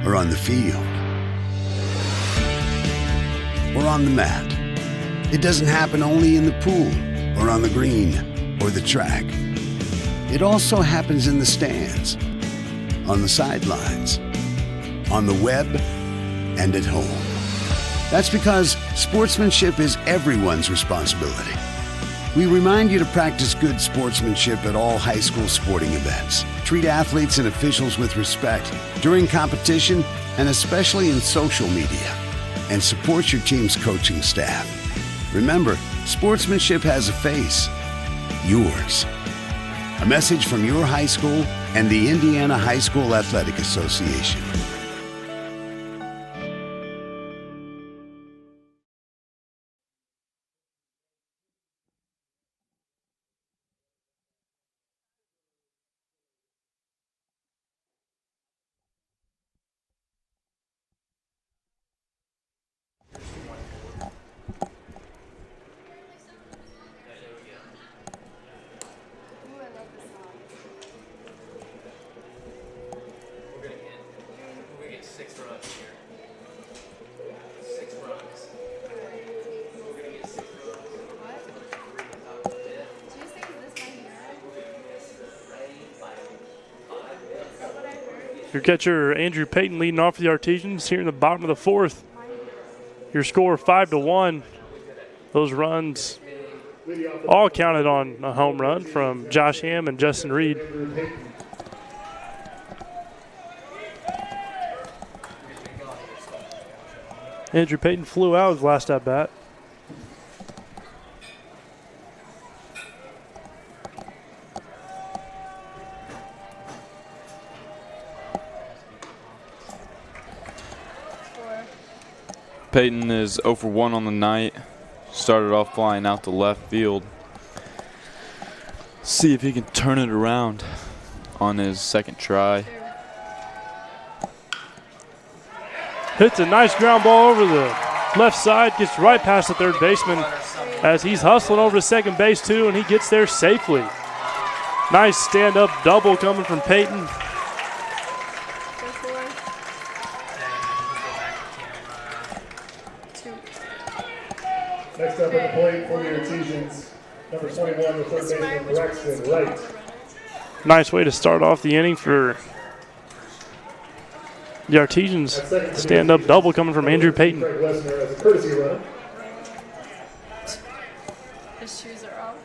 or on the field or on the mat. It doesn't happen only in the pool or on the green or the track. It also happens in the stands, on the sidelines, on the web, and at home. That's because sportsmanship is everyone's responsibility. We remind you to practice good sportsmanship at all high school sporting events. Treat athletes and officials with respect during competition and especially in social media. And support your team's coaching staff. Remember, sportsmanship has a face. Yours. A message from your high school and the Indiana High School Athletic Association. Ooh, I love this song. We're gonna get Your catcher, Andrew Payton, leading off for the Artesians here in the bottom of the fourth. Your score 5-1. Those runs all counted on a home run from Josh Ham and Justin Reed. Andrew Payton flew out his last at bat. Peyton is 0 for 1 on the night. Started off flying out to left field. See if he can turn it around on his second try. Hits a nice ground ball over the left side, gets right past the third baseman as he's hustling over to second base too, and he gets there safely. Nice stand-up double coming from Peyton. Next up at the plate for the Artesians, number 21, the third baseman, Braxton Wright. Nice way to start off the inning for the Artesians. Stand-up double coming from Andrew Payton. Craig Lesnar as a courtesy run. His shoes are off.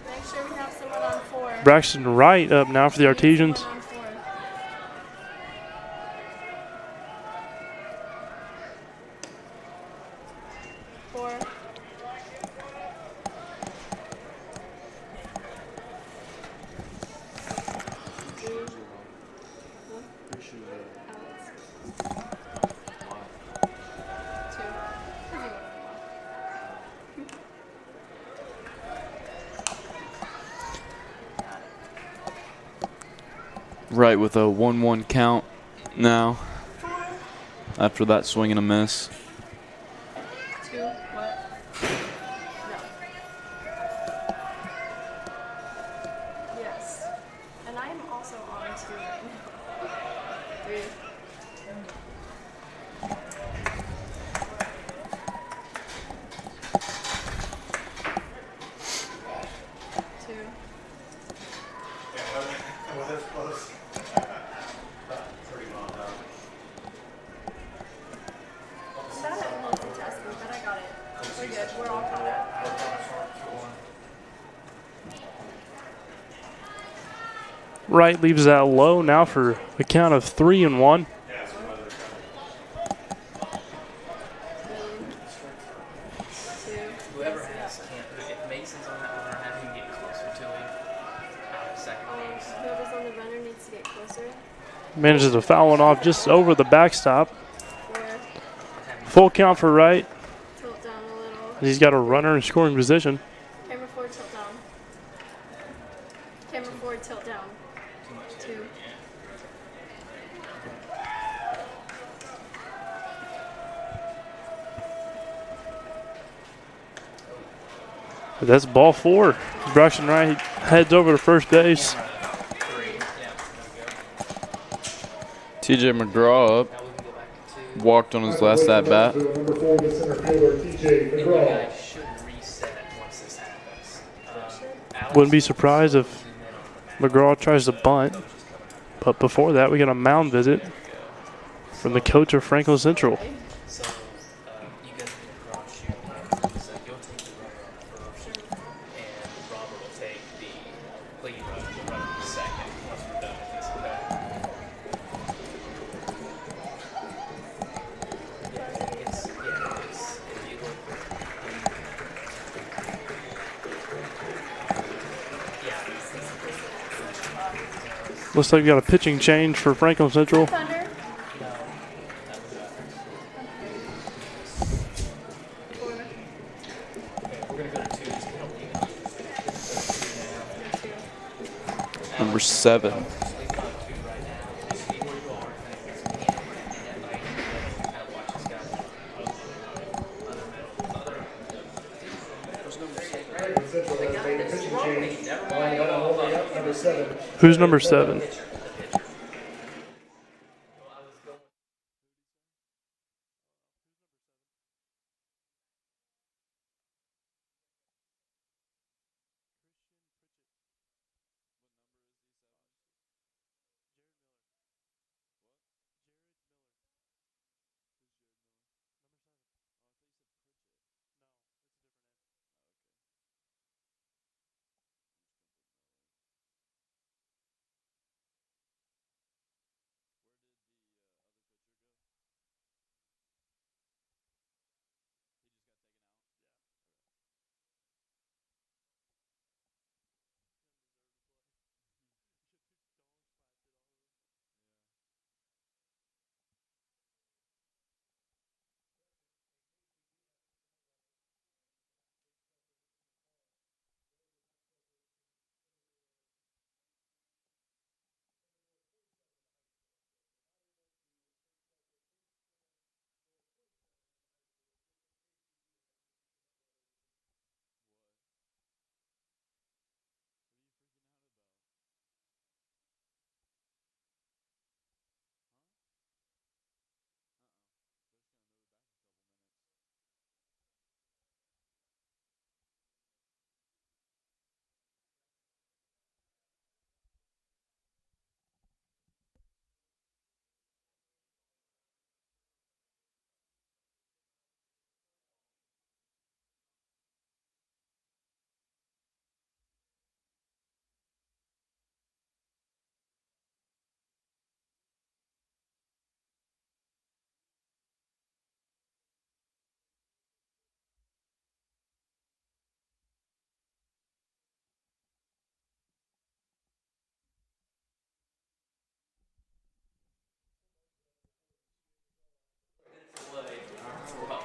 Make sure we have someone on 4. Braxton Wright up now for the Artesians. Someone on 4. Right with a 1-1 count now after that swing and a miss. 2, what? No. Yes. And I am also on 2 right now. 3. 2. Shout out to multitasking, but I got it. We're good. We're all caught up. Wright leaves that low now for a count of 3-1. Whoever has can't. If Mason's on that runner, have him get closer to him. Out of second base. Whoever's on the runner needs to get closer. Manages to foul one off just over the backstop. 4. Full count for Wright. Tilt down a little. He's got a runner in scoring position. Camera 4, tilt down. Camera 4, tilt down. 2. That's ball 4. Braxton Wright heads over to first base. 3. Yeah. TJ McGraw up. Now we can go back to 2. Walked on his last at bat. Number 4, the center fielder, TJ And you McGraw. guys should reset once this happens. Alex Wouldn't be surprised if zoom in on the McGraw tries to bunt. But before that, we got a mound visit from the coach of Franklin Central. So you guys can cross shoot him. So you'll take the runner up first, and Robert will take the lead runner second once we're done with this. It's if you look. Looks like we got a pitching change for Franklin Central. Thunder. We're gonna go to 2. Just help you. Number 7. Central has made a pitching change. Lining up, holding up, number 7. Who's number 7?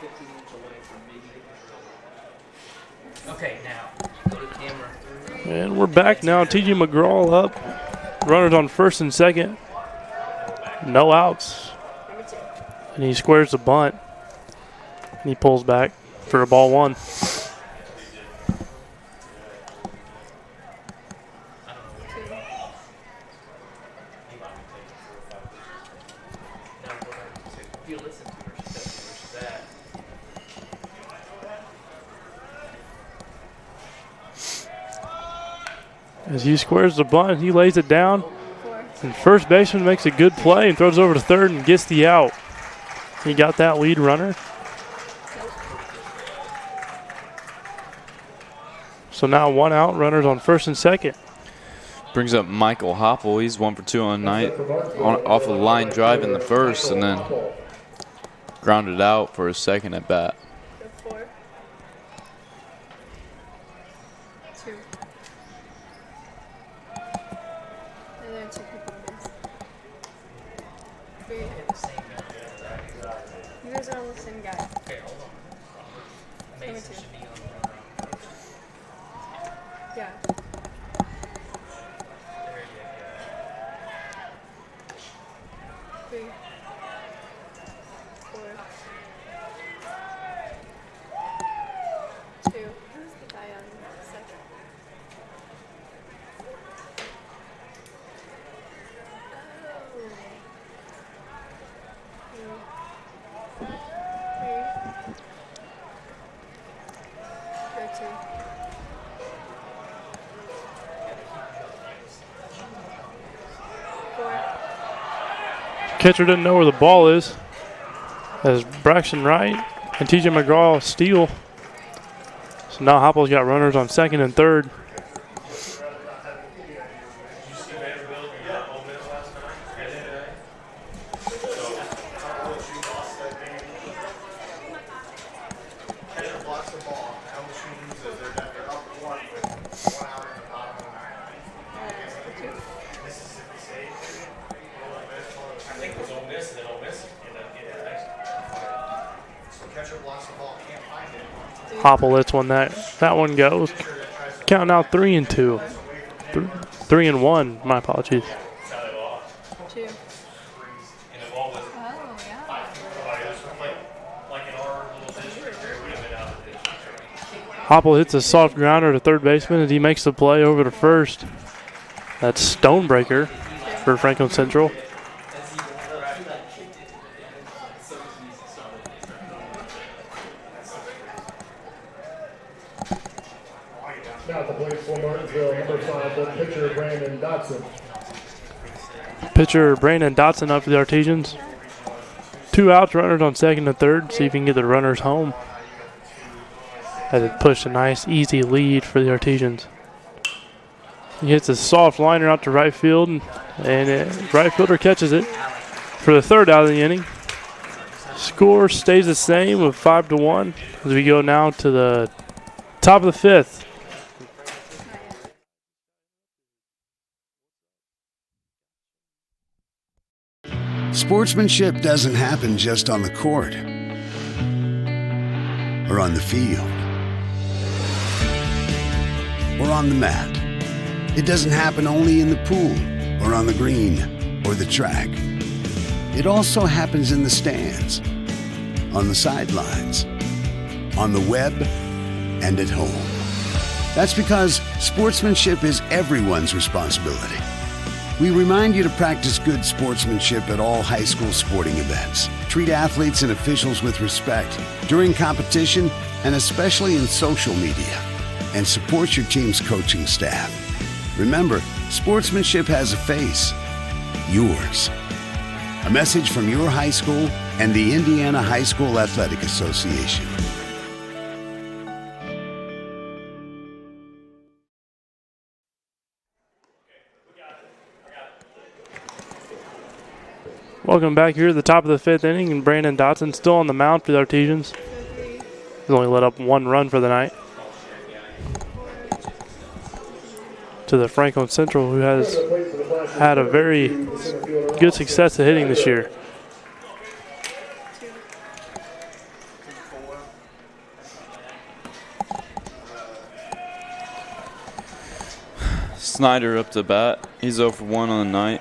15 inches away from me. Okay, now go to camera 3. And we're back now. TJ McGraw up. Runners on first and second. No outs. And he squares the bunt. And he pulls back for a ball 1. If you listen to her, she says where she's at. As he squares the bunt, he lays it down. And first baseman makes a good play and throws over to third and gets the out. He got that lead runner. So now 1 out, runners on first and second. Brings up Michael Hopple. He's 1 for 2 on night. Off a line drive in the first and then grounded out for his second at bat. 4. 2. And there are 2 people on base. 3. You guys are all the same guy. Okay, hold on. Number Mason 2. should be on the first. Yeah. There you go. 3. 4. 2. Who's the guy on second? Catcher doesn't know where the ball is. As Braxton Wright and TJ McGraw steal. So now Hopple's got runners on second and third. I think it was Ole Miss and then Ole Miss ended up getting it. So catcher blocks the ball, can't find it. Hopple lets one that one goes. Counting out 3 and 2. 3 and 1. My apologies. That's how they lost. 2. And the ball was Oh, yeah. like in our little district here, we would have been out of the district. Hopple hits a soft grounder to third baseman as he makes the play over to first. That's Stonebreaker for Franklin Central. Now at the plate for Martinsville, number 5, the pitcher Brandon Dotson. Pitcher Brandon Dotson up for the Artesians. 2 outs, runners on second and third. See if he can get the runners home. As it pushed a nice, easy lead for the Artesians. He hits a soft liner out to right field, and right fielder catches it for the third out of the inning. Score stays the same with 5-1 as we go now to the top of the 5th. Sportsmanship doesn't happen just on the court or on the field or on the mat. It doesn't happen only in the pool or on the green or the track. It also happens in the stands, on the sidelines, on the web, and at home. That's because sportsmanship is everyone's responsibility. We remind you to practice good sportsmanship at all high school sporting events. Treat athletes and officials with respect during competition and especially in social media. And support your team's coaching staff. Remember, sportsmanship has a face. Yours. A message from your high school and the Indiana High School Athletic Association. Welcome back here at the top of the 5th inning, and Brandon Dotson still on the mound for the Artesians. He's only let up 1 run for the night. To the Franklin Central, who has had a very good success at hitting this year. Snyder up to bat. He's 0 for 1 on the night.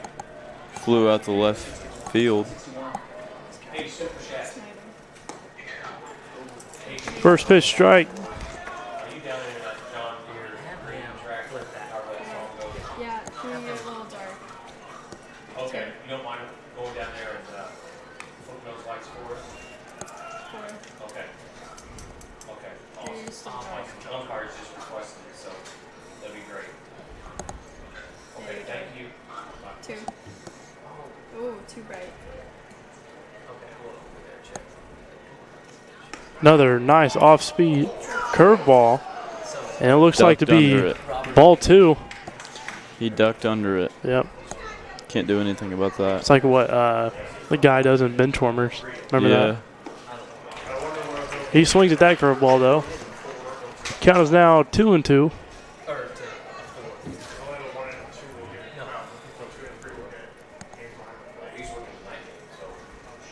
Flew out to left field. First pitch strike. Are you down there in that John Deere track? However that song goes? Yeah, it's gonna get a little dark. Okay, you don't mind going down there and flipping those lights for us? 4. Okay. Okay, Three is still awesome. dark. The umpire's just requested it, so that'd be great. Okay, thank you. 2. Oh, too bright. Okay, hold on. We gotta check. Another nice off-speed curveball, and it looks like to Ducked be under it. ball 2. He ducked under it. Yep. Can't do anything about that. It's like what the guy does in bench warmers. Remember yeah. that? He swings at that curveball though. Count is now 2-2. Or to 4.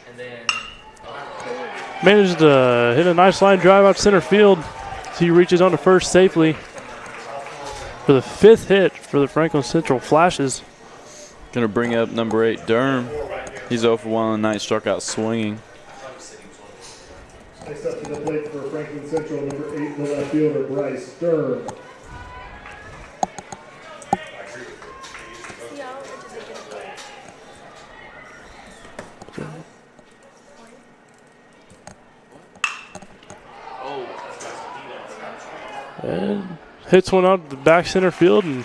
And then Manages to hit a nice line drive out to center field. So he reaches on to first safely for the 5th hit for the Franklin Central Flashes. Gonna bring up number 8, Durham. He's 0 for 1 on the night, struck out swinging. Next up to the plate for Franklin Central, number 8, the left fielder, Bryce Stern. See out, or did they get a goal? And hits one out to the back center field, and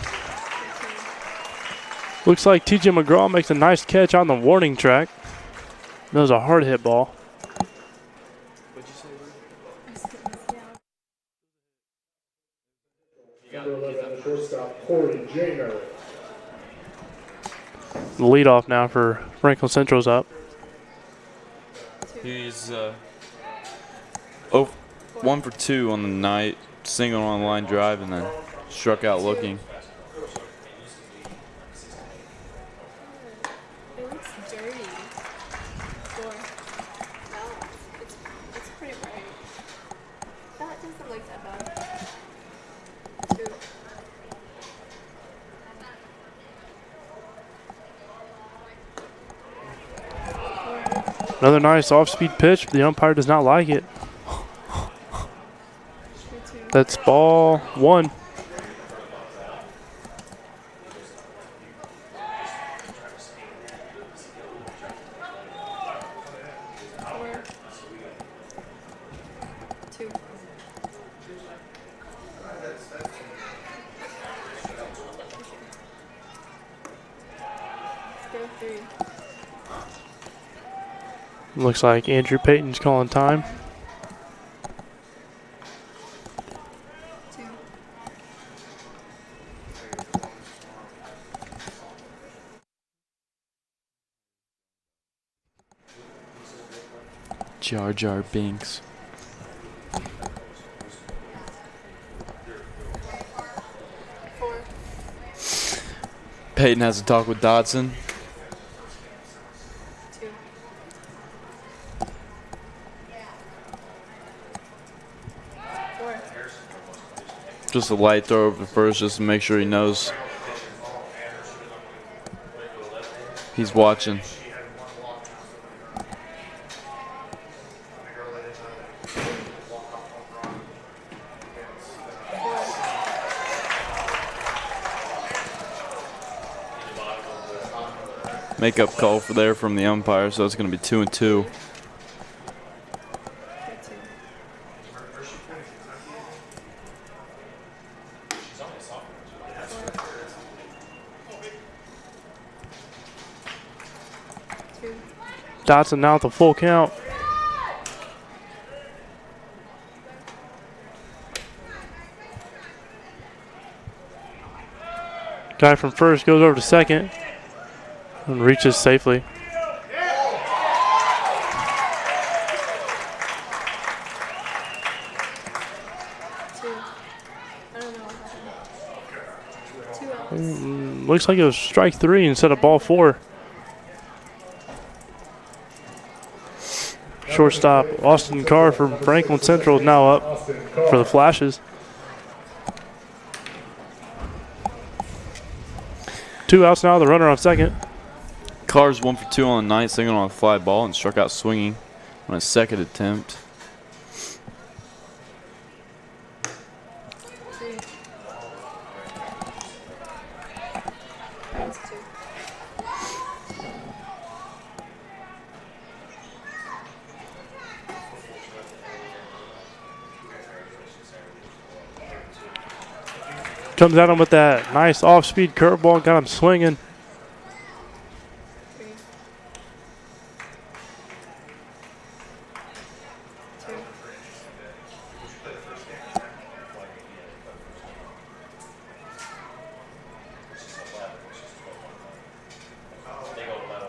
looks like TJ McGraw makes a nice catch on the warning track. That was a hard hit ball. Number 11, the shortstop, Corey Janer. The leadoff now for Franklin Central's up. He's 1 for 2 on the night, single on the line drive, and then struck out looking. It looks dirty. 4. No, it's pretty bright. That doesn't look that bad. 2. Another nice off-speed pitch. The umpire does not like it. 2. That's ball 1. Go 3. Looks like Andrew Payton's calling time. 2. Jar Jar Binks. Peyton has a talk with Dodson. 2. Just a light throw over first just to make sure he knows he's watching. Makeup call for there from the umpire, so it's going to be 2-2. Dotson now at the full count. Guy from first goes over to second and reaches safely. Looks like it was strike 3 instead of ball 4. Shortstop Austin Carr from Franklin Central is now up for the Flashes. 2 outs now. The runner on second. Carr's 1 for 2 on the night, singled on a fly ball and struck out swinging on his second attempt. 3. That's 2. Comes at him with that nice off-speed curveball and got him swinging. 3. 2.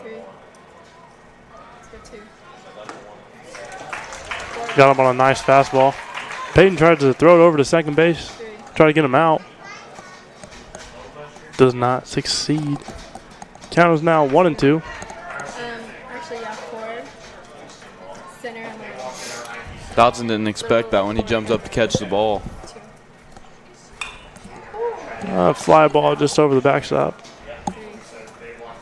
Three. Let's go 2. Got him on a nice fastball. Peyton tried to throw it over to second base. 3. Try to get him out. Does not succeed. Count is now 1-2. Actually, yeah, 4. Center and left. Dodson didn't expect that when he jumps up to catch the ball. 2. Fly ball just over the backstop. 3. 4.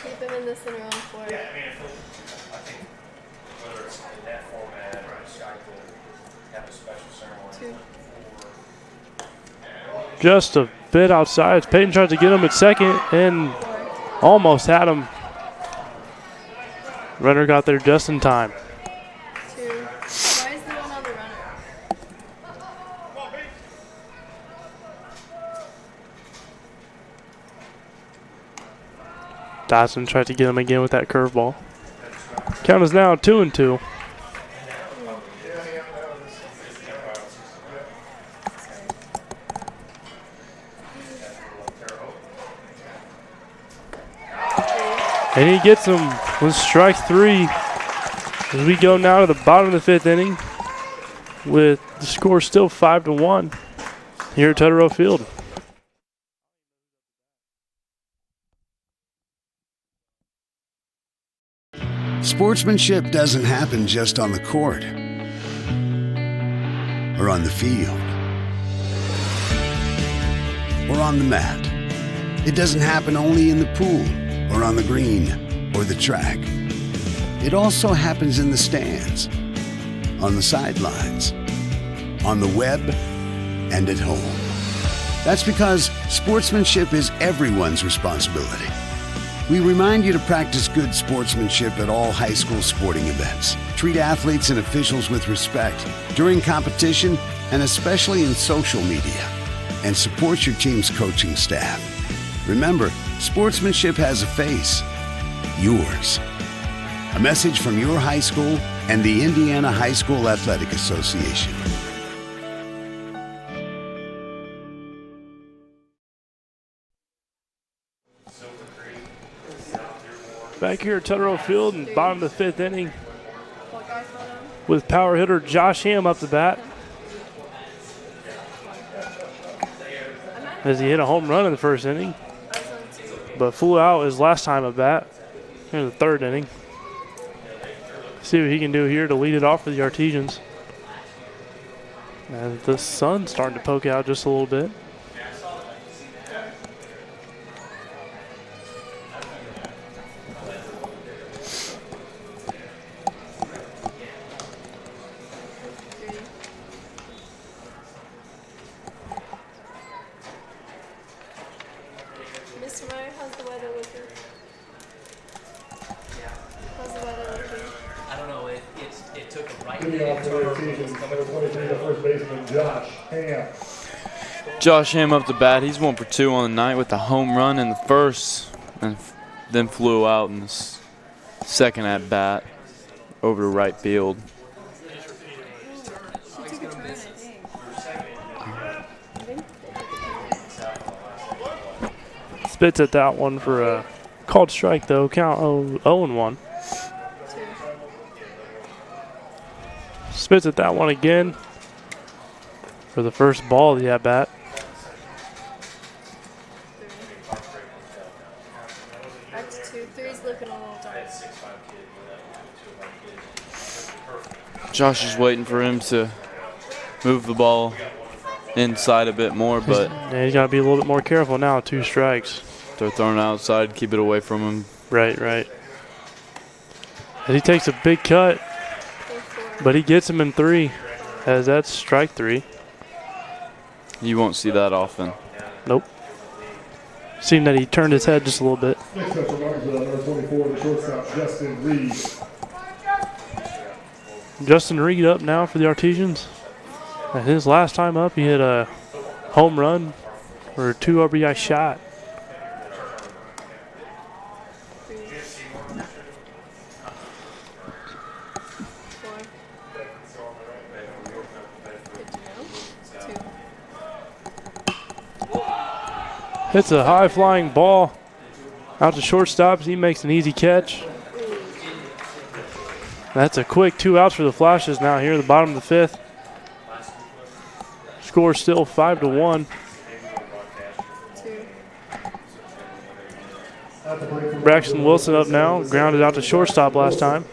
Keep him in the center on 4. Whether it's in that format or Scott could have a special ceremony. 2. Just a bit outside. Peyton tried to get him at second and 4. almost had him. Runner got there just in time. 2. Why is the one on the runner? Dodson tried to get him again with that curveball. Count is now 2-2. And he gets him with strike 3. As we go now to the bottom of the 5th inning with the score still 5-1 here at Totoro Field. Sportsmanship doesn't happen just on the court or on the field or on the mat. It doesn't happen only in the pool or on the green or the track. It also happens in the stands, on the sidelines, on the web, and at home. That's because sportsmanship is everyone's responsibility. We remind you to practice good sportsmanship at all high school sporting events. Treat athletes and officials with respect during competition and especially in social media. And support your team's coaching staff. Remember, sportsmanship has a face. Yours. A message from your high school and the Indiana High School Athletic Association. Back here at Totoro Field in bottom of the 5th inning with power hitter Josh Ham up the bat. As he hit a home run in the first inning, but flew out his last time at bat in the 3rd inning. See what he can do here to lead it off for the Artesians. And the sun's starting to poke out just a little bit. Mr. Meyer, how's the weather looking? How's the weather looking? I don't know. It took a right Leading day off for the Artesians, number 23, the first baseman, Josh Ham. Josh Ham up the bat. He's 1 for 2 on the night with a home run in the first, and then flew out in the second at bat over to right field. She took a turn, I think. Spits at that one for a called strike though. Count 0-1. 2. Spits at that one again for the first ball of the at bat. 3. That's 2. 3's looking a little dark. Josh is waiting for him to move the ball inside a bit more, but Yeah, he's got to be a little bit more careful now. 2 strikes. they're throwing it outside, keep it away from him. Right. And he takes a big cut, but he gets him in 3, as that's strike 3. You won't see that often. Nope. Seemed that he turned his head just a little bit. Next up for Martinsville, number 24, the shortstop, Justin Reed. Justin Reed up now for the Artesians. And his last time up, he hit a home run or a 2 RBI shot. Hits a high-flying ball out to shortstop. He makes an easy catch. That's a quick 2 outs for the Flashes now here at the bottom of the 5th. Score still 5-1. Braxton Wilson up now. Grounded out to shortstop last time.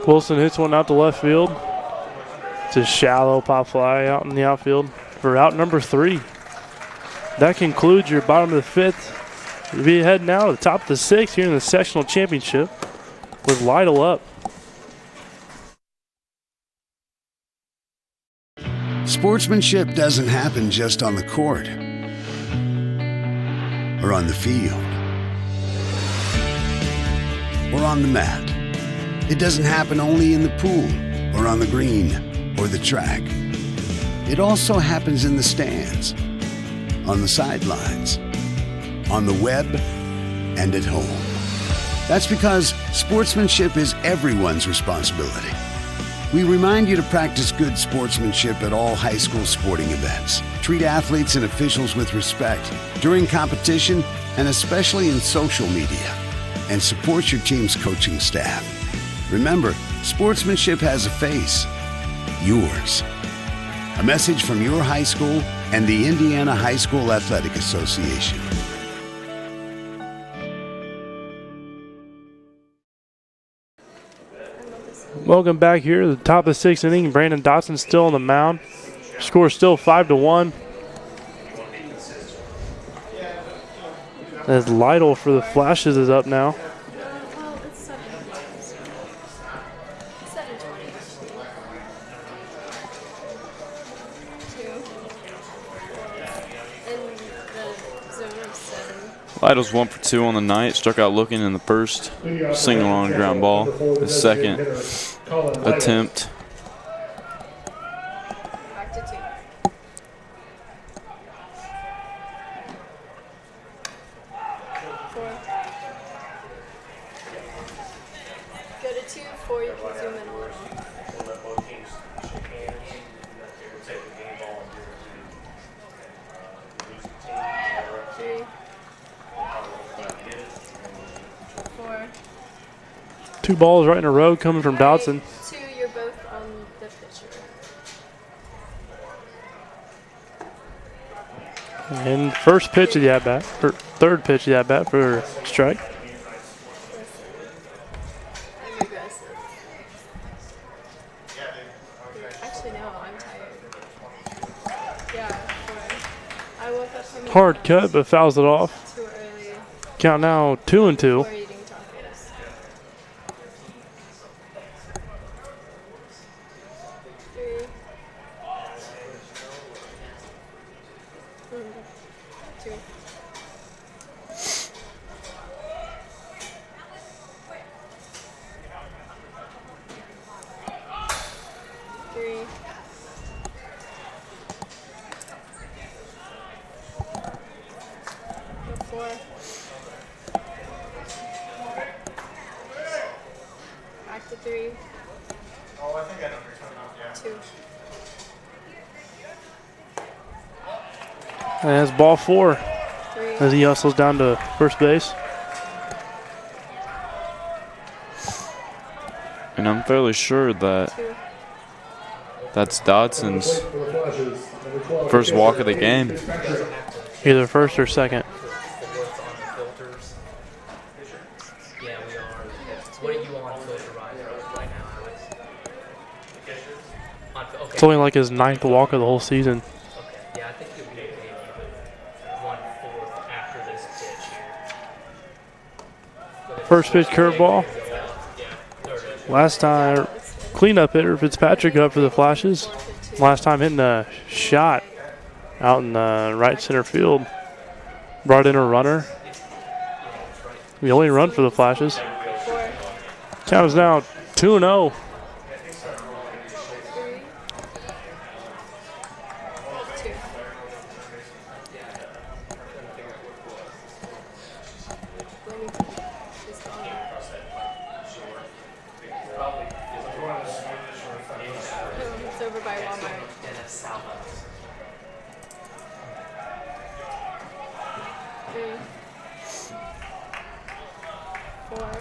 Wilson hits one out to left field. It's a shallow pop fly out in the outfield for out number 3. That concludes your bottom of the 5th. You'll be heading now to the top of the 6th here in the sectional championship with Lytle up. Sportsmanship doesn't happen just on the court or on the field or on the mat. It doesn't happen only in the pool or on the green or the track. It also happens in the stands, on the sidelines, on the web, and at home. That's because sportsmanship is everyone's responsibility. We remind you to practice good sportsmanship at all high school sporting events. Treat athletes and officials with respect during competition and especially in social media. And support your team's coaching staff. Remember, sportsmanship has a face. Yours. A message from your high school and the Indiana High School Athletic Association. Welcome back here to the top of the 6th inning. Brandon Dotson still on the mound. Score still 5-1. As Lytle for the Flashes is up now. Well, it's 7:20. 2. In the zone of 7. Lytle's 1 for 2 on the night. Struck out looking in the first. Single on ground ball. The second attempt. Back to 2. 4. Go to 2, 4, you can zoom in a little. Let both teams shake hands. We'll take the game ball and give it to the losing team. 3. 4. 2 balls right in a row coming from Dodson. 2, you're both on the pitcher. And first pitch of the at-bat, or third pitch of the at-bat for strike. I'm aggressive. Actually, no, I'm tired. Yeah, 4. I woke up from the Hard cut, but fouls it off. too early. Count now 2-2. We're eating tacos. 3. 2. 3. 4. Back to 3. Oh, I think I know what you're talking about, yeah. 2. And that's ball 4 3. as he hustles down to first base. And I'm fairly sure that 2. that's Dodson's For the Flashes, number 12, first walk of the game. Either first or second. The work on the filters. Yeah, we are. What are you on filter right now, Alex? Okay. It's only like his 9th walk of the whole season. Okay. Yeah, I think you'll be okay with 1/4 after this pitch. Go ahead. First pitch curveball. Yeah, there it is. Last time, cleanup hitter Fitzpatrick up for the Flashes. Last time hitting a shot out in the right center field. Brought in a runner. The only run for the Flashes. 4. Count is now 2-0. 3. 2. It's over by Walmart. And that's South. 3. 4.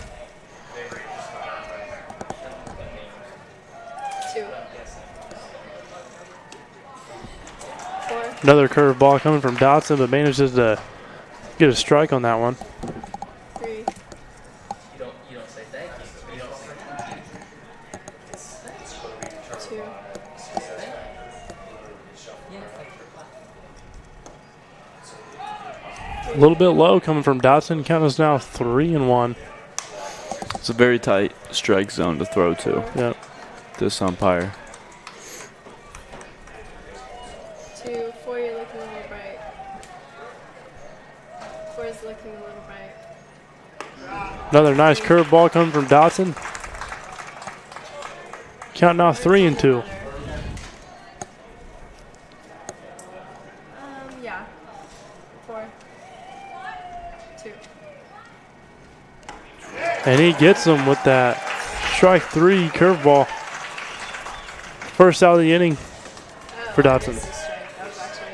2. 4. Another curveball coming from Dotson, but manages to get a strike on that one. 3. You don't say thank you. You don't say thank you. 2. A little bit low coming from Dotson. Count is now 3-1. It's a very tight strike zone to throw to Yep. this umpire. 2. 4, you're looking a little bright. 4 is looking a little bright. Another nice curveball coming from Dotson. Count now 3-2. Yeah. 4. 2. And he gets him with that strike 3 curveball. First out of the inning for Dotson. That was actually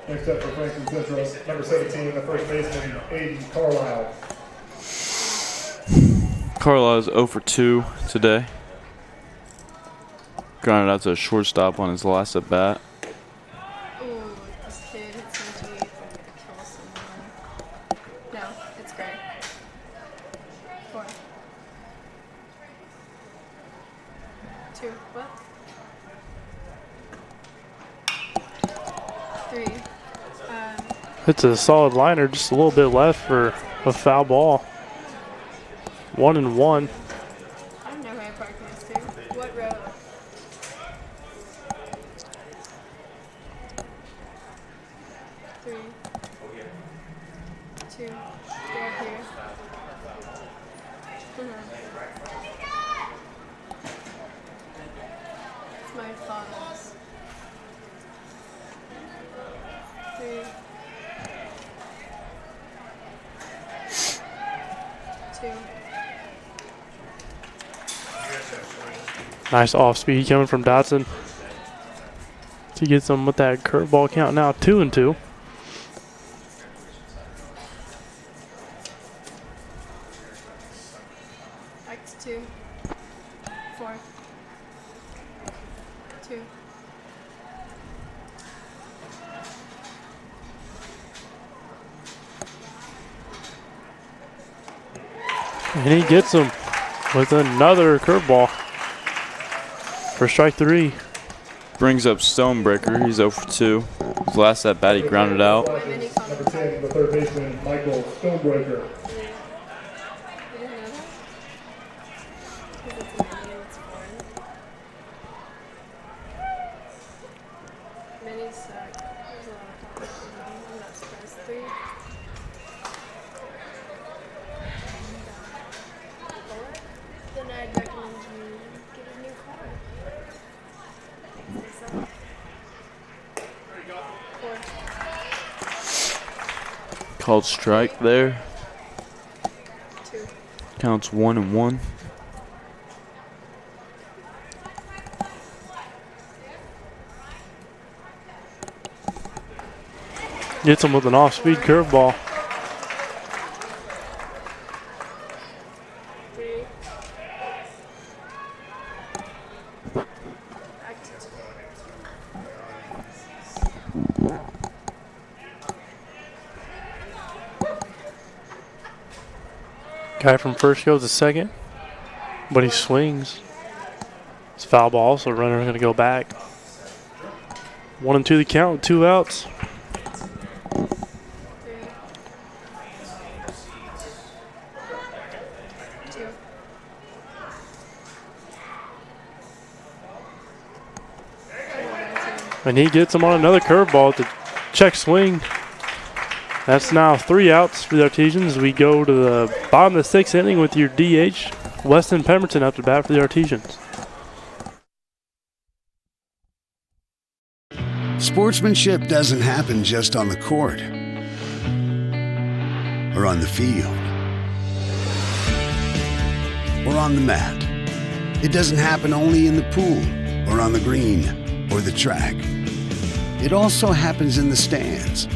Next up for Franklin Central, number 17, the first baseman, Aiden Carlisle. Carlisle is 0 for 2 today. Grounded out to a shortstop on his last at bat. Ooh, this kid hits my teeth. Kill someone. No, it's great. 4. 2. What? 3. It's a solid liner, just a little bit left for a foul ball. 1-1. I don't know who I parked next to. What road? Three. 2. Get up here. It's my fault. 3. 2. Nice off speed coming from Dotson. He gets him with that curveball. Count now 2-2. X 2. 4. 2. And he gets him with another curveball for strike 3. Brings up Stonebreaker. He's 0 for 2. His last at bat, he grounded out. Flashes, number 10, the third baseman, Michael Stonebreaker. You didn't know that? Because it's a mini and it's foreign. Minis suck. There's a lot of competition. I'm not surprised. 3. 4. Then I'd recommend you get a new car. 4. Called strike there. 2. Counts 1-1. Gets him with an off-speed curveball. Guy from first goes to second, but he swings. It's foul ball, so runner going to go back. 1-2 the count, 2 outs. And he gets him on another curveball at the check swing. That's now 3 outs for the Artesians. We go to the bottom of the 6th inning with your DH, Weston Pemberton, up to bat for the Artesians. Sportsmanship doesn't happen just on the court or on the field or on the mat. It doesn't happen only in the pool or on the green or the track. It also happens in the stands,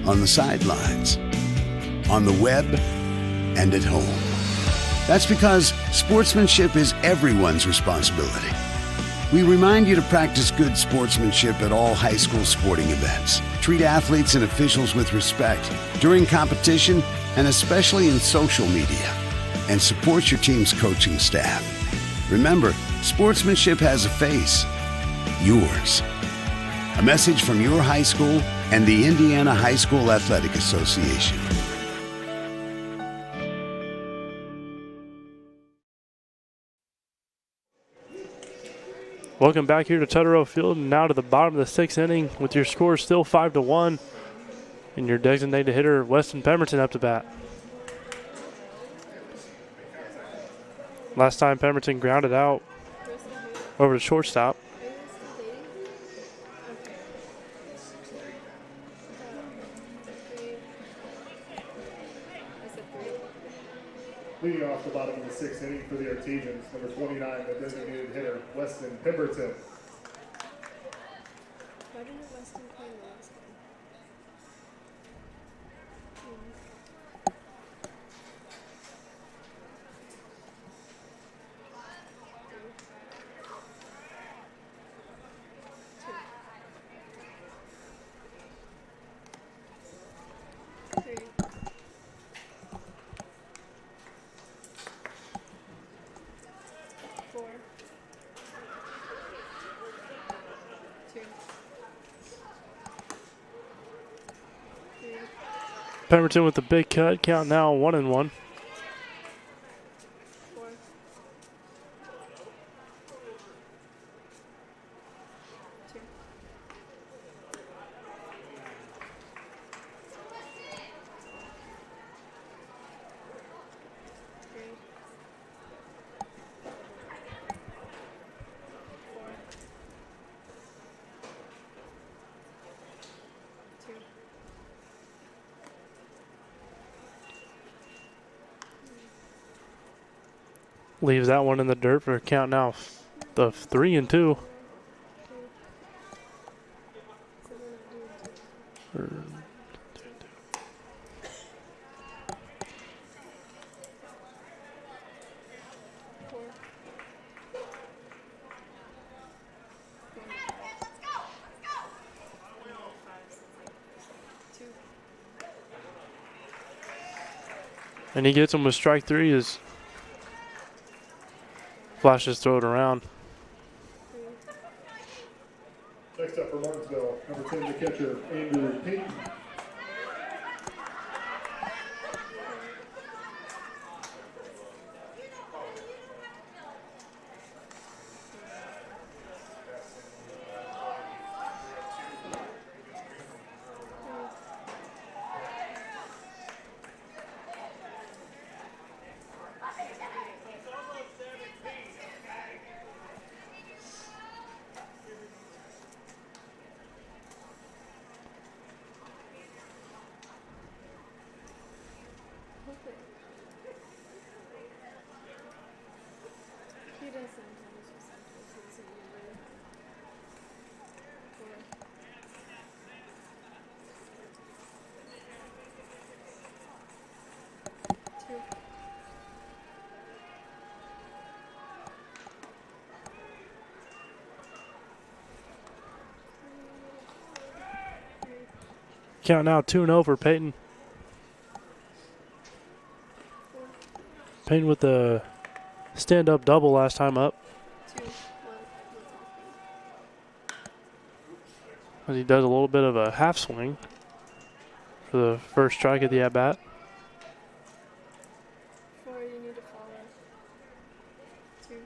on the sidelines, on the web, and at home. That's because sportsmanship is everyone's responsibility. We remind you to practice good sportsmanship at all high school sporting events. Treat athletes and officials with respect during competition and especially in social media. And support your team's coaching staff. Remember, sportsmanship has a face. Yours. A message from your high school and the Indiana High School Athletic Association. Welcome back here to Tutterow Field, and now to the bottom of the 6th inning with your score still 5-1, and your designated hitter Weston Pemberton up to bat. Last time Pemberton grounded out over to shortstop. Leading off the bottom of the 6th inning for the Artesians, number 29, the designated hitter, Weston Pemberton. Why didn't Weston play last time? Pemberton with the big cut, count now 1-1. Leaves that one in the dirt for a count now of 3-2. And he gets him with strike 3 as Flashes throw it around. Next up for Martinsville, number 10, the catcher, Andrew Payton. Count now 2-0 for Peyton. Peyton with the stand-up double last time up. 2, 1. As he does a little bit of a half swing for the first strike at the at-bat. 4, you need to follow. 2.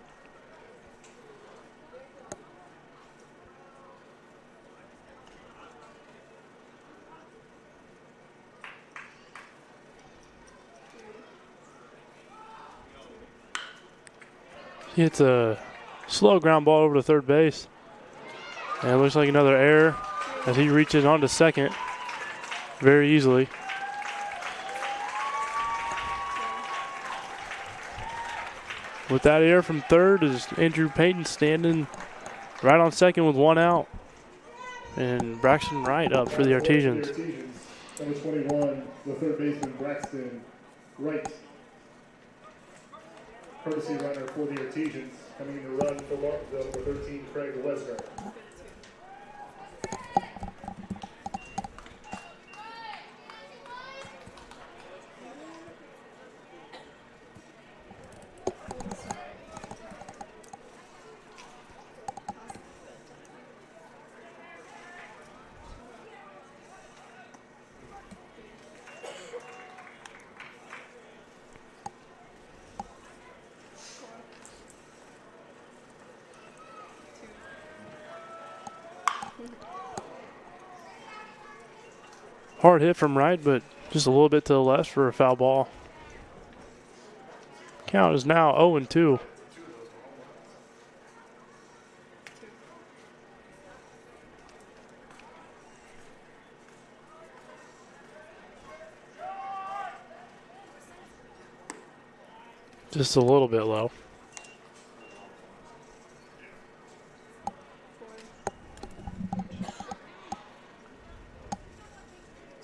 He hits a slow ground ball over to third base. And it looks like another error as he reaches onto second very easily. With that error from third is Andrew Payton standing right on second with 1 out. And Braxton Wright up for the Artesians. Number 21, the third baseman Braxton Wright. Courtesy runner for the Artesians. Coming in to run for Martinsville, number 13, Craig Wesner. Hard hit from right, but just a little bit to the left for a foul ball. Count is now 0-2. Just a little bit low.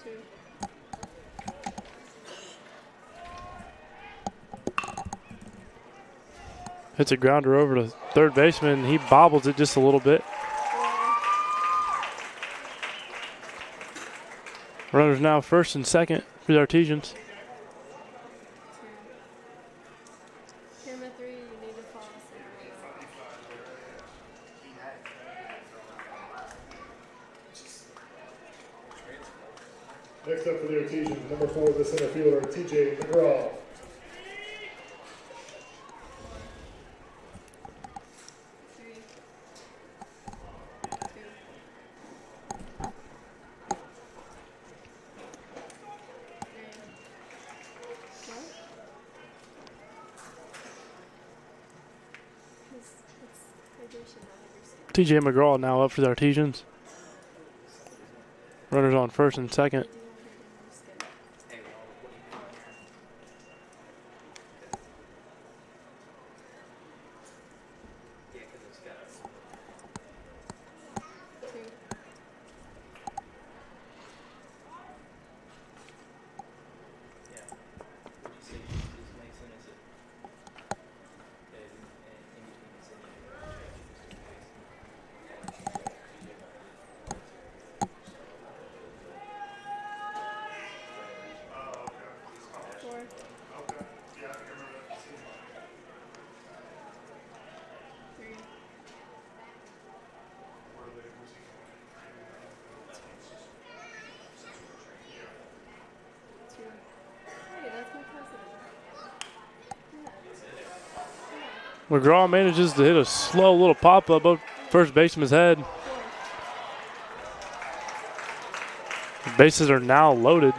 2. Hits a grounder over to third baseman. He bobbles it just a little bit. Runners now first and second for the Artesians. Camera 3, you need to follow. Next up for the Artesians, number 4, the center fielder, TJ McGraw. 3, 2. TJ McGraw now up for the Artesians. Runners on first and second. McGraw manages to hit a slow little pop up above first baseman's head. The bases are now loaded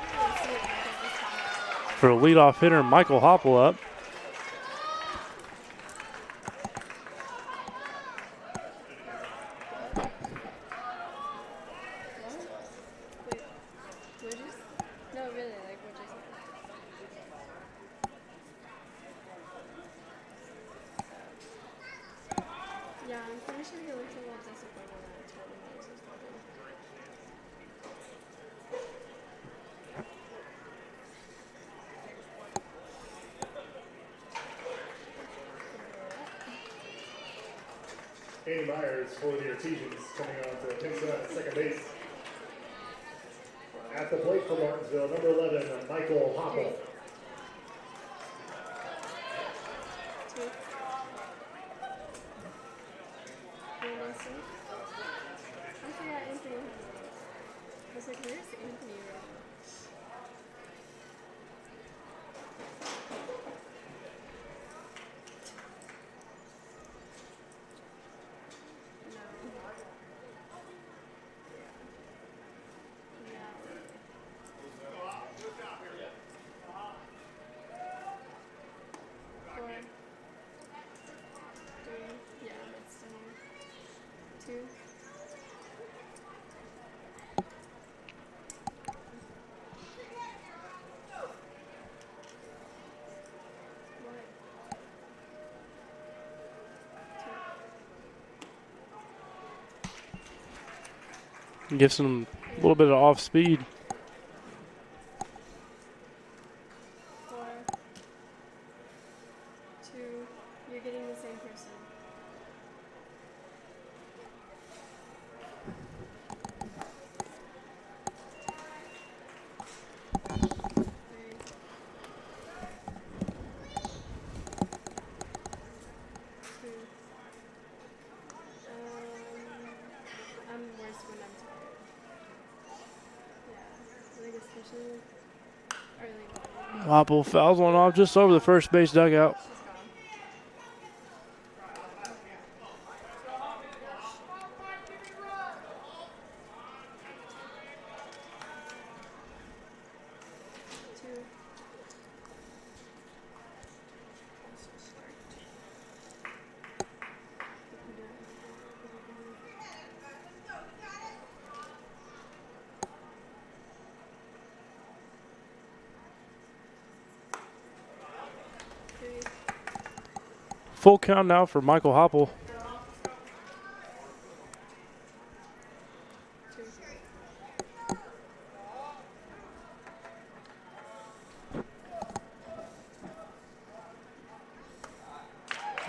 for a leadoff hitter, Michael Hopple up. Andy Myers for the Artesians coming on to pinch run at second base. At the plate for Martinsville, number 11, Michael Hoppel. Two. Anderson. I forgot Anthony. I was like, where's Anthony right now? Two. Gives him a little bit of off speed. 4. 2. You're getting the same person. I'm worse when I'm tired. Yeah, like especially early morning. Hopple fouls one off just over the first base dugout. She's gone. Two. Full count now for Michael Hopple.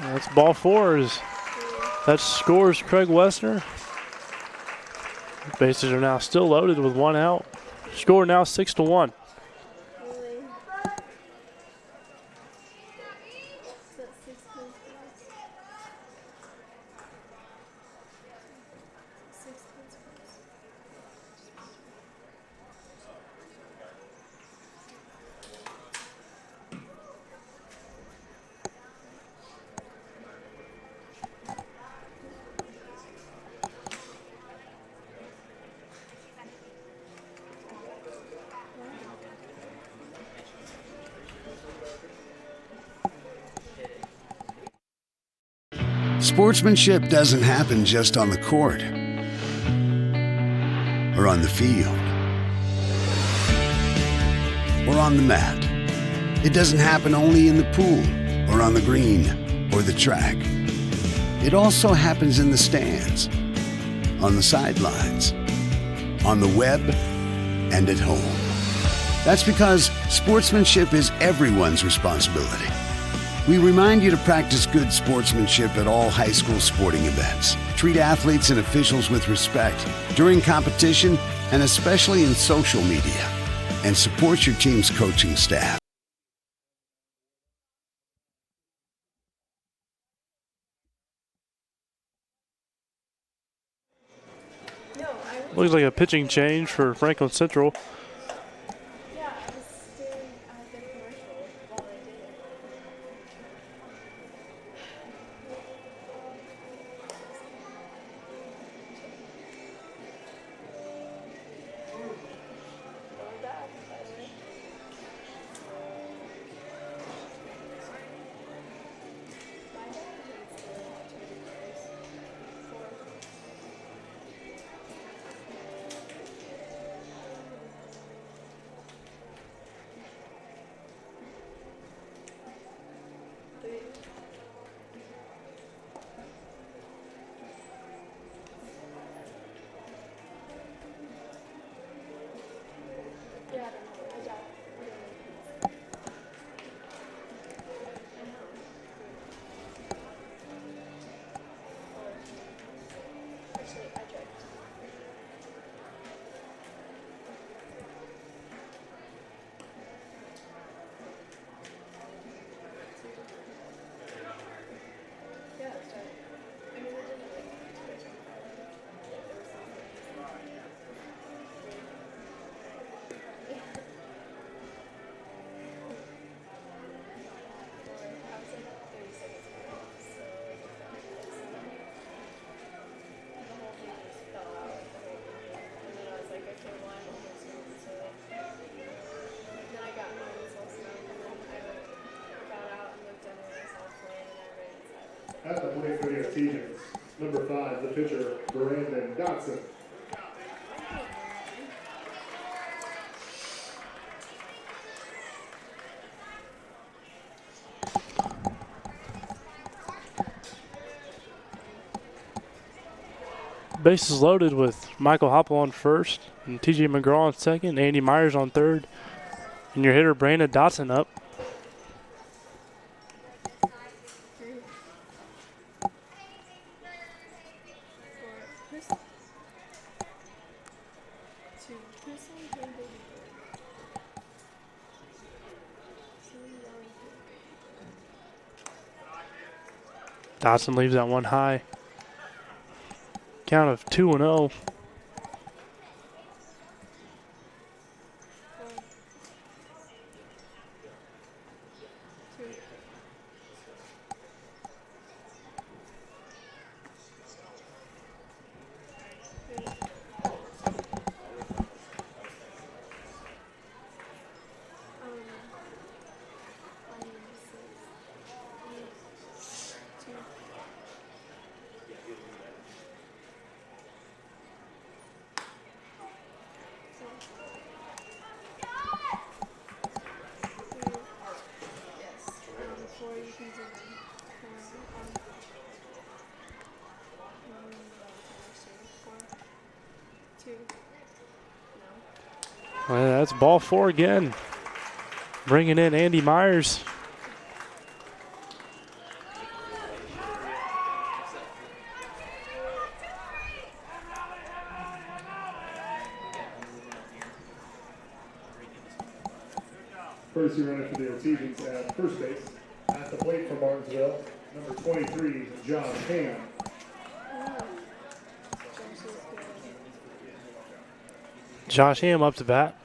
That's ball 4. That scores Craig Wessner. Bases are now still loaded with 1 out. Score now 6-1. Really? Is that 6 points for us? 6 points for us. Sportsmanship doesn't happen just on the court or on the field or on the mat. It doesn't happen only in the pool or on the green or the track. It also happens in the stands, on the sidelines, on the web, and at home. That's because sportsmanship is everyone's responsibility. We remind you to practice good sportsmanship at all high school sporting events. Treat athletes and officials with respect during competition and especially in social media. And support your team's coaching staff. Looks like a pitching change for Franklin Central. Yeah, I was staring at the commercial while I did it. Going back, by the way. My dad hates the Teddy Bears. 4. At the plate for the Artesians, number 5, the pitcher, Brandon Dotson. Bases loaded with Michael Hopple on first and TJ McGraw on second, Andy Myers on third, and your hitter Brandon Dotson up. Dotson leaves that one high. Count of 2-0. Well, that's ball 4 again. Bringing in Andy Myers. Courtesy runner for the Artesians at first base. At the plate for Martinsville, number 23, Josh Ham. Josh Ham up to bat.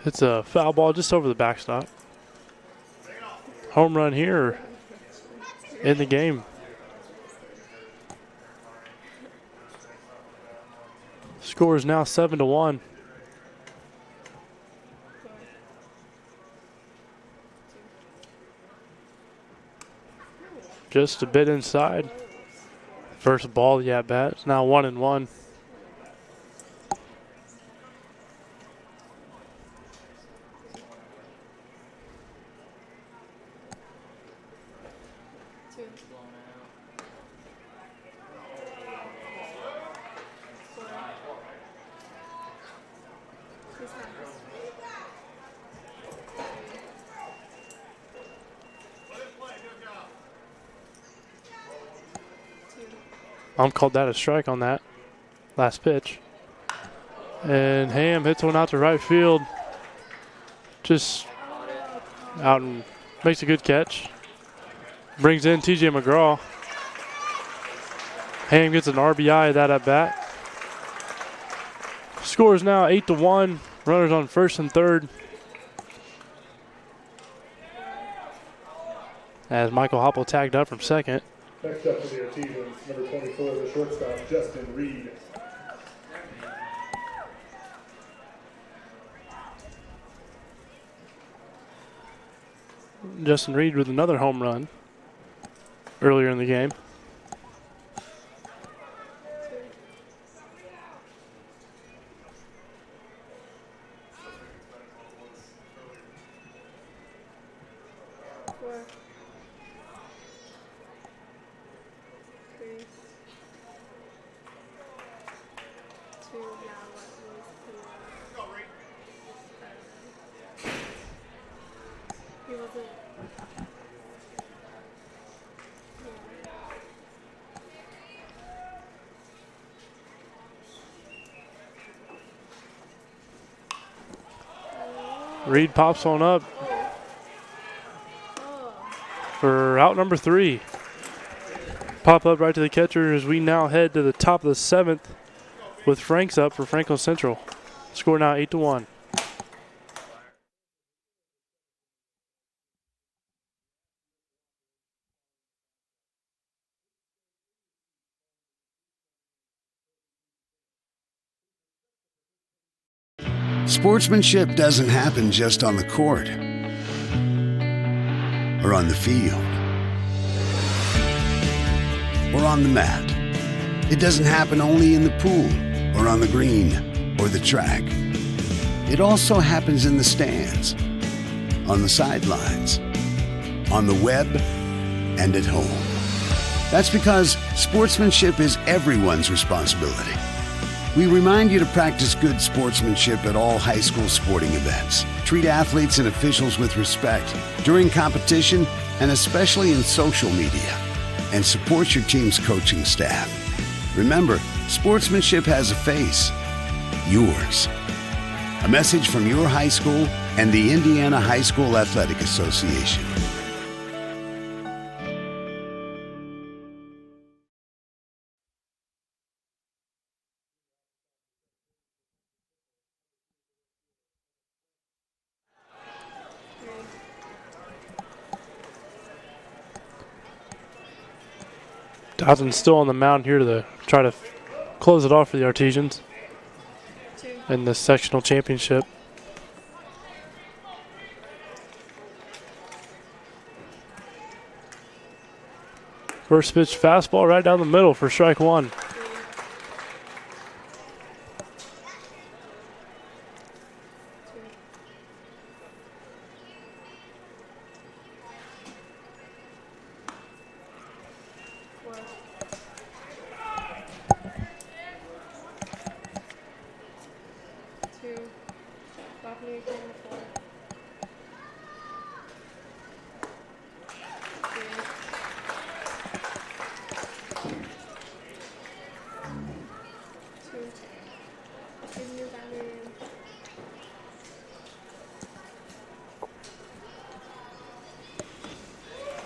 It's a foul ball just over the backstop. Home run here in the game. Score is now 7-1. Just a bit inside. First ball of the at bat. It's now 1-1. Called that a strike on that last pitch. And Ham hits one out to right field. Just out and makes a good catch. Brings in TJ McGraw. Ham gets an RBI that at bat. Score is now 8-1. Runners on first and third. As Michael Hopple tagged up from second. Next up for the Artesians, number 24, the shortstop, Justin Reed. Justin Reed with another home run earlier in the game. Reed pops on up for out number 3. Pop up right to the catcher as we now head to the top of the 7th with Franks up for Franklin Central. Score now 8-1. Sportsmanship doesn't happen just on the court or on the field or on the mat. It doesn't happen only in the pool or on the green or the track. It also happens in the stands, on the sidelines, on the web, and at home. That's because sportsmanship is everyone's responsibility. We remind you to practice good sportsmanship at all high school sporting events. Treat athletes and officials with respect during competition and especially in social media. And support your team's coaching staff. Remember, sportsmanship has a face. Yours. A message from your high school and the Indiana High School Athletic Association. Dawson's still on the mound here to try to close it off for the Artesians in the sectional championship. First pitch fastball right down the middle for strike one.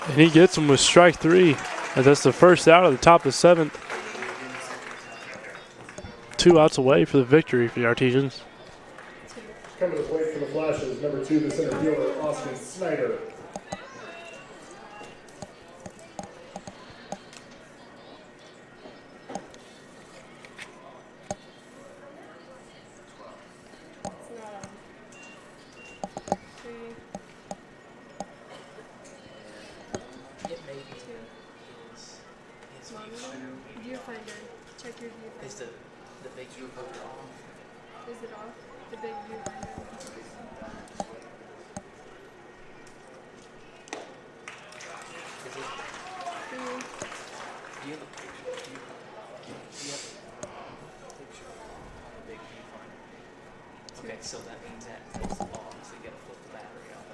And he gets him with strike three, as that's the first out of the top of the seventh. 2 outs away for the victory for the Artesians. Coming to the plate for the Flashes, number 2, the center fielder, Austin Snyder. Okay, so that means that takes the ball, so you gotta flip the battery off.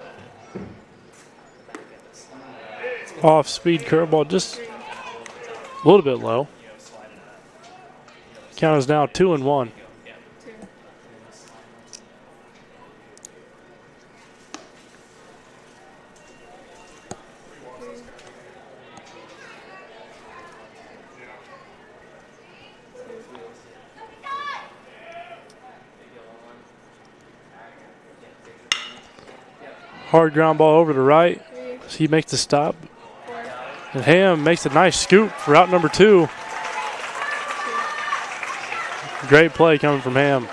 The back of this. Off speed curveball, just a little bit low. Count is now 2-1. Hard ground ball over to right. So he makes the stop. And Ham makes a nice scoop for out number 2. Great play coming from Ham.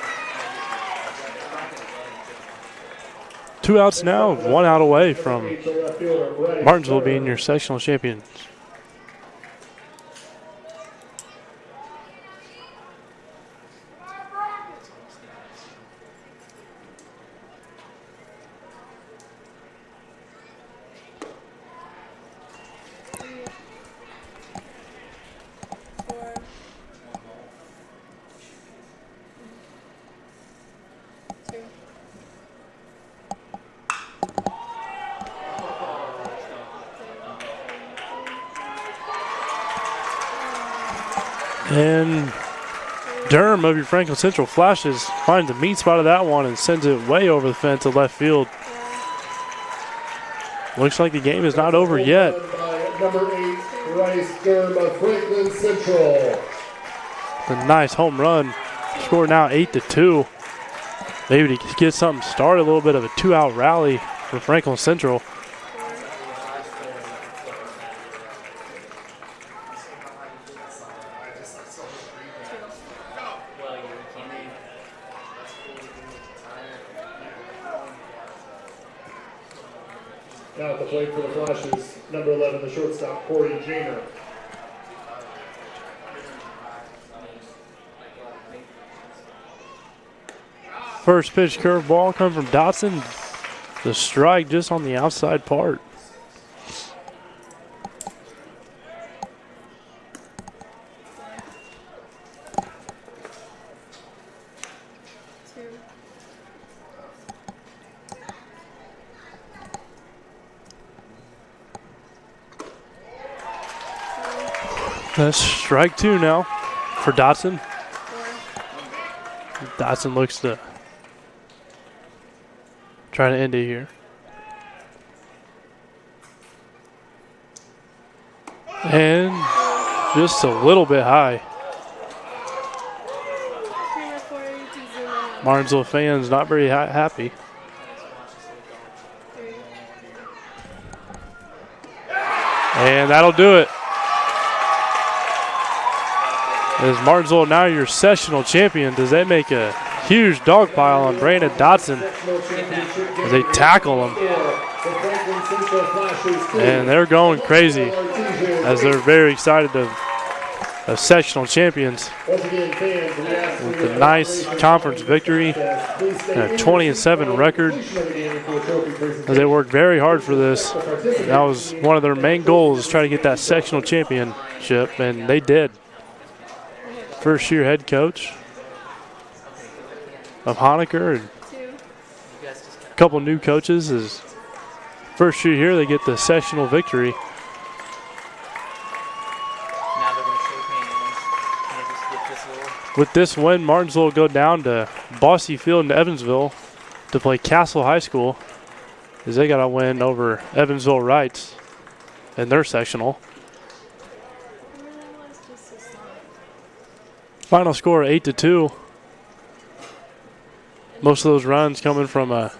2 outs now, 1 out away from Martinsville being your sectional champions. And Durham of your Franklin Central Flashes finds the meat spot of that one and sends it way over the fence to left field. Looks like the game is not over yet. Number 8, Bryce Durham of Franklin Central. A nice home run. Score now 8-2. Maybe to get something started, a little bit of a 2-out rally for Franklin Central. Now at the plate for the Flashes, number 11, the shortstop, Corey Jamer. First pitch curveball coming from Dotson. The strike just on the outside part. That's strike two now for Dotson. Dotson looks to try to end it here. And just a little bit high. Martinsville fans not very happy. And that'll do it. As Martinsville now your sectional champion, does they make a huge dog pile on Brandon Dotson as they tackle him. And they're going crazy as they're very excited of sectional champions with a nice conference victory and a 20-7 record. As they worked very hard for this. That was one of their main goals, try to get that sectional championship, and they did. First year head coach of Honaker and a couple new coaches. Is first year here, they get the sectional victory. With this win, Martinsville will go down to Bosse Field in Evansville to play Castle High School, as they got a win over Evansville Rights in their sectional. Final score 8-2. Most of those runs coming from a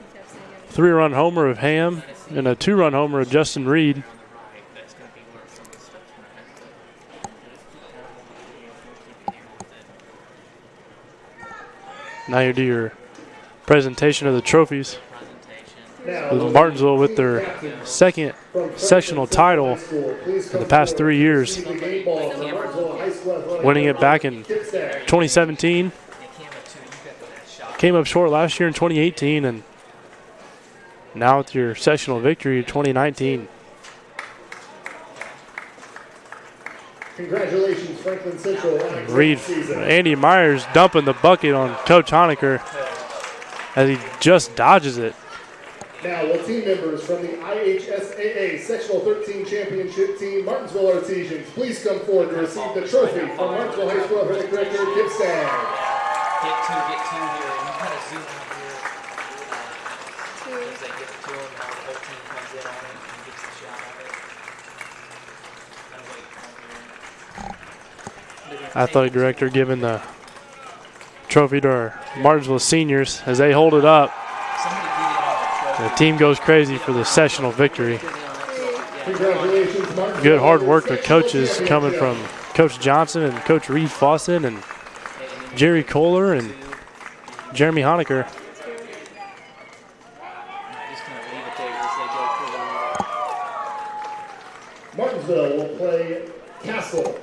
3-run homer of Ham and a 2-run homer of Justin Reed. Now you do your presentation of the trophies. With Martinsville with their second sectional title in the past 3 years, winning it back in 2017. Came up short last year in 2018, and now with your sectional victory in 2019. Congratulations, Franklin Central. Reed, Andy Myers dumping the bucket on Coach Honaker as he just dodges it. Now, will team members from the IHSAA Sectional 13 Championship Team, Martinsville Artesians, please come forward to receive the trophy from Martinsville High School Athletic Director Kip Stagg. Get two here. You kind of zoom out here. As they get to him, now the whole team comes in on it and gets the shot of it. Athletic director giving the trophy to our Martinsville seniors as they hold it up. The team goes crazy for the sectional victory. Good hard work with coaches coming from Coach Johnson and Coach Reed Fawcett and Jerry Kohler and Jeremy Honaker. Martinsville will play Castle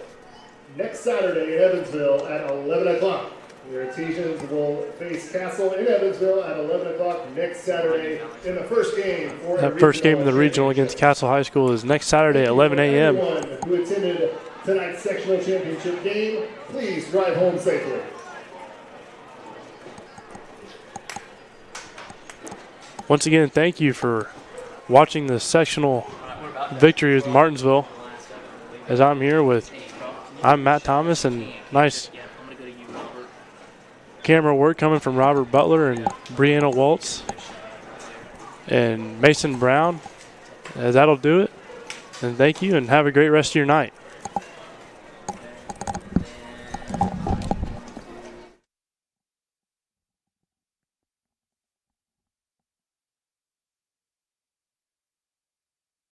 next Saturday in Evansville at 11 o'clock. The Artesians will face Castle in Evansville at 11 o'clock next Saturday in the first game. That first game in the regional against Castle High School is next Saturday at 11 a.m. Everyone who attended tonight's sectional championship game, please drive home safely. Once again, thank you for watching the sectional victory with Martinsville. As I'm here with, I'm Matt Thomas, and nice camera work coming from Robert Butler and Brianna Waltz and Mason Brown. That'll do it. And thank you, and have a great rest of your night.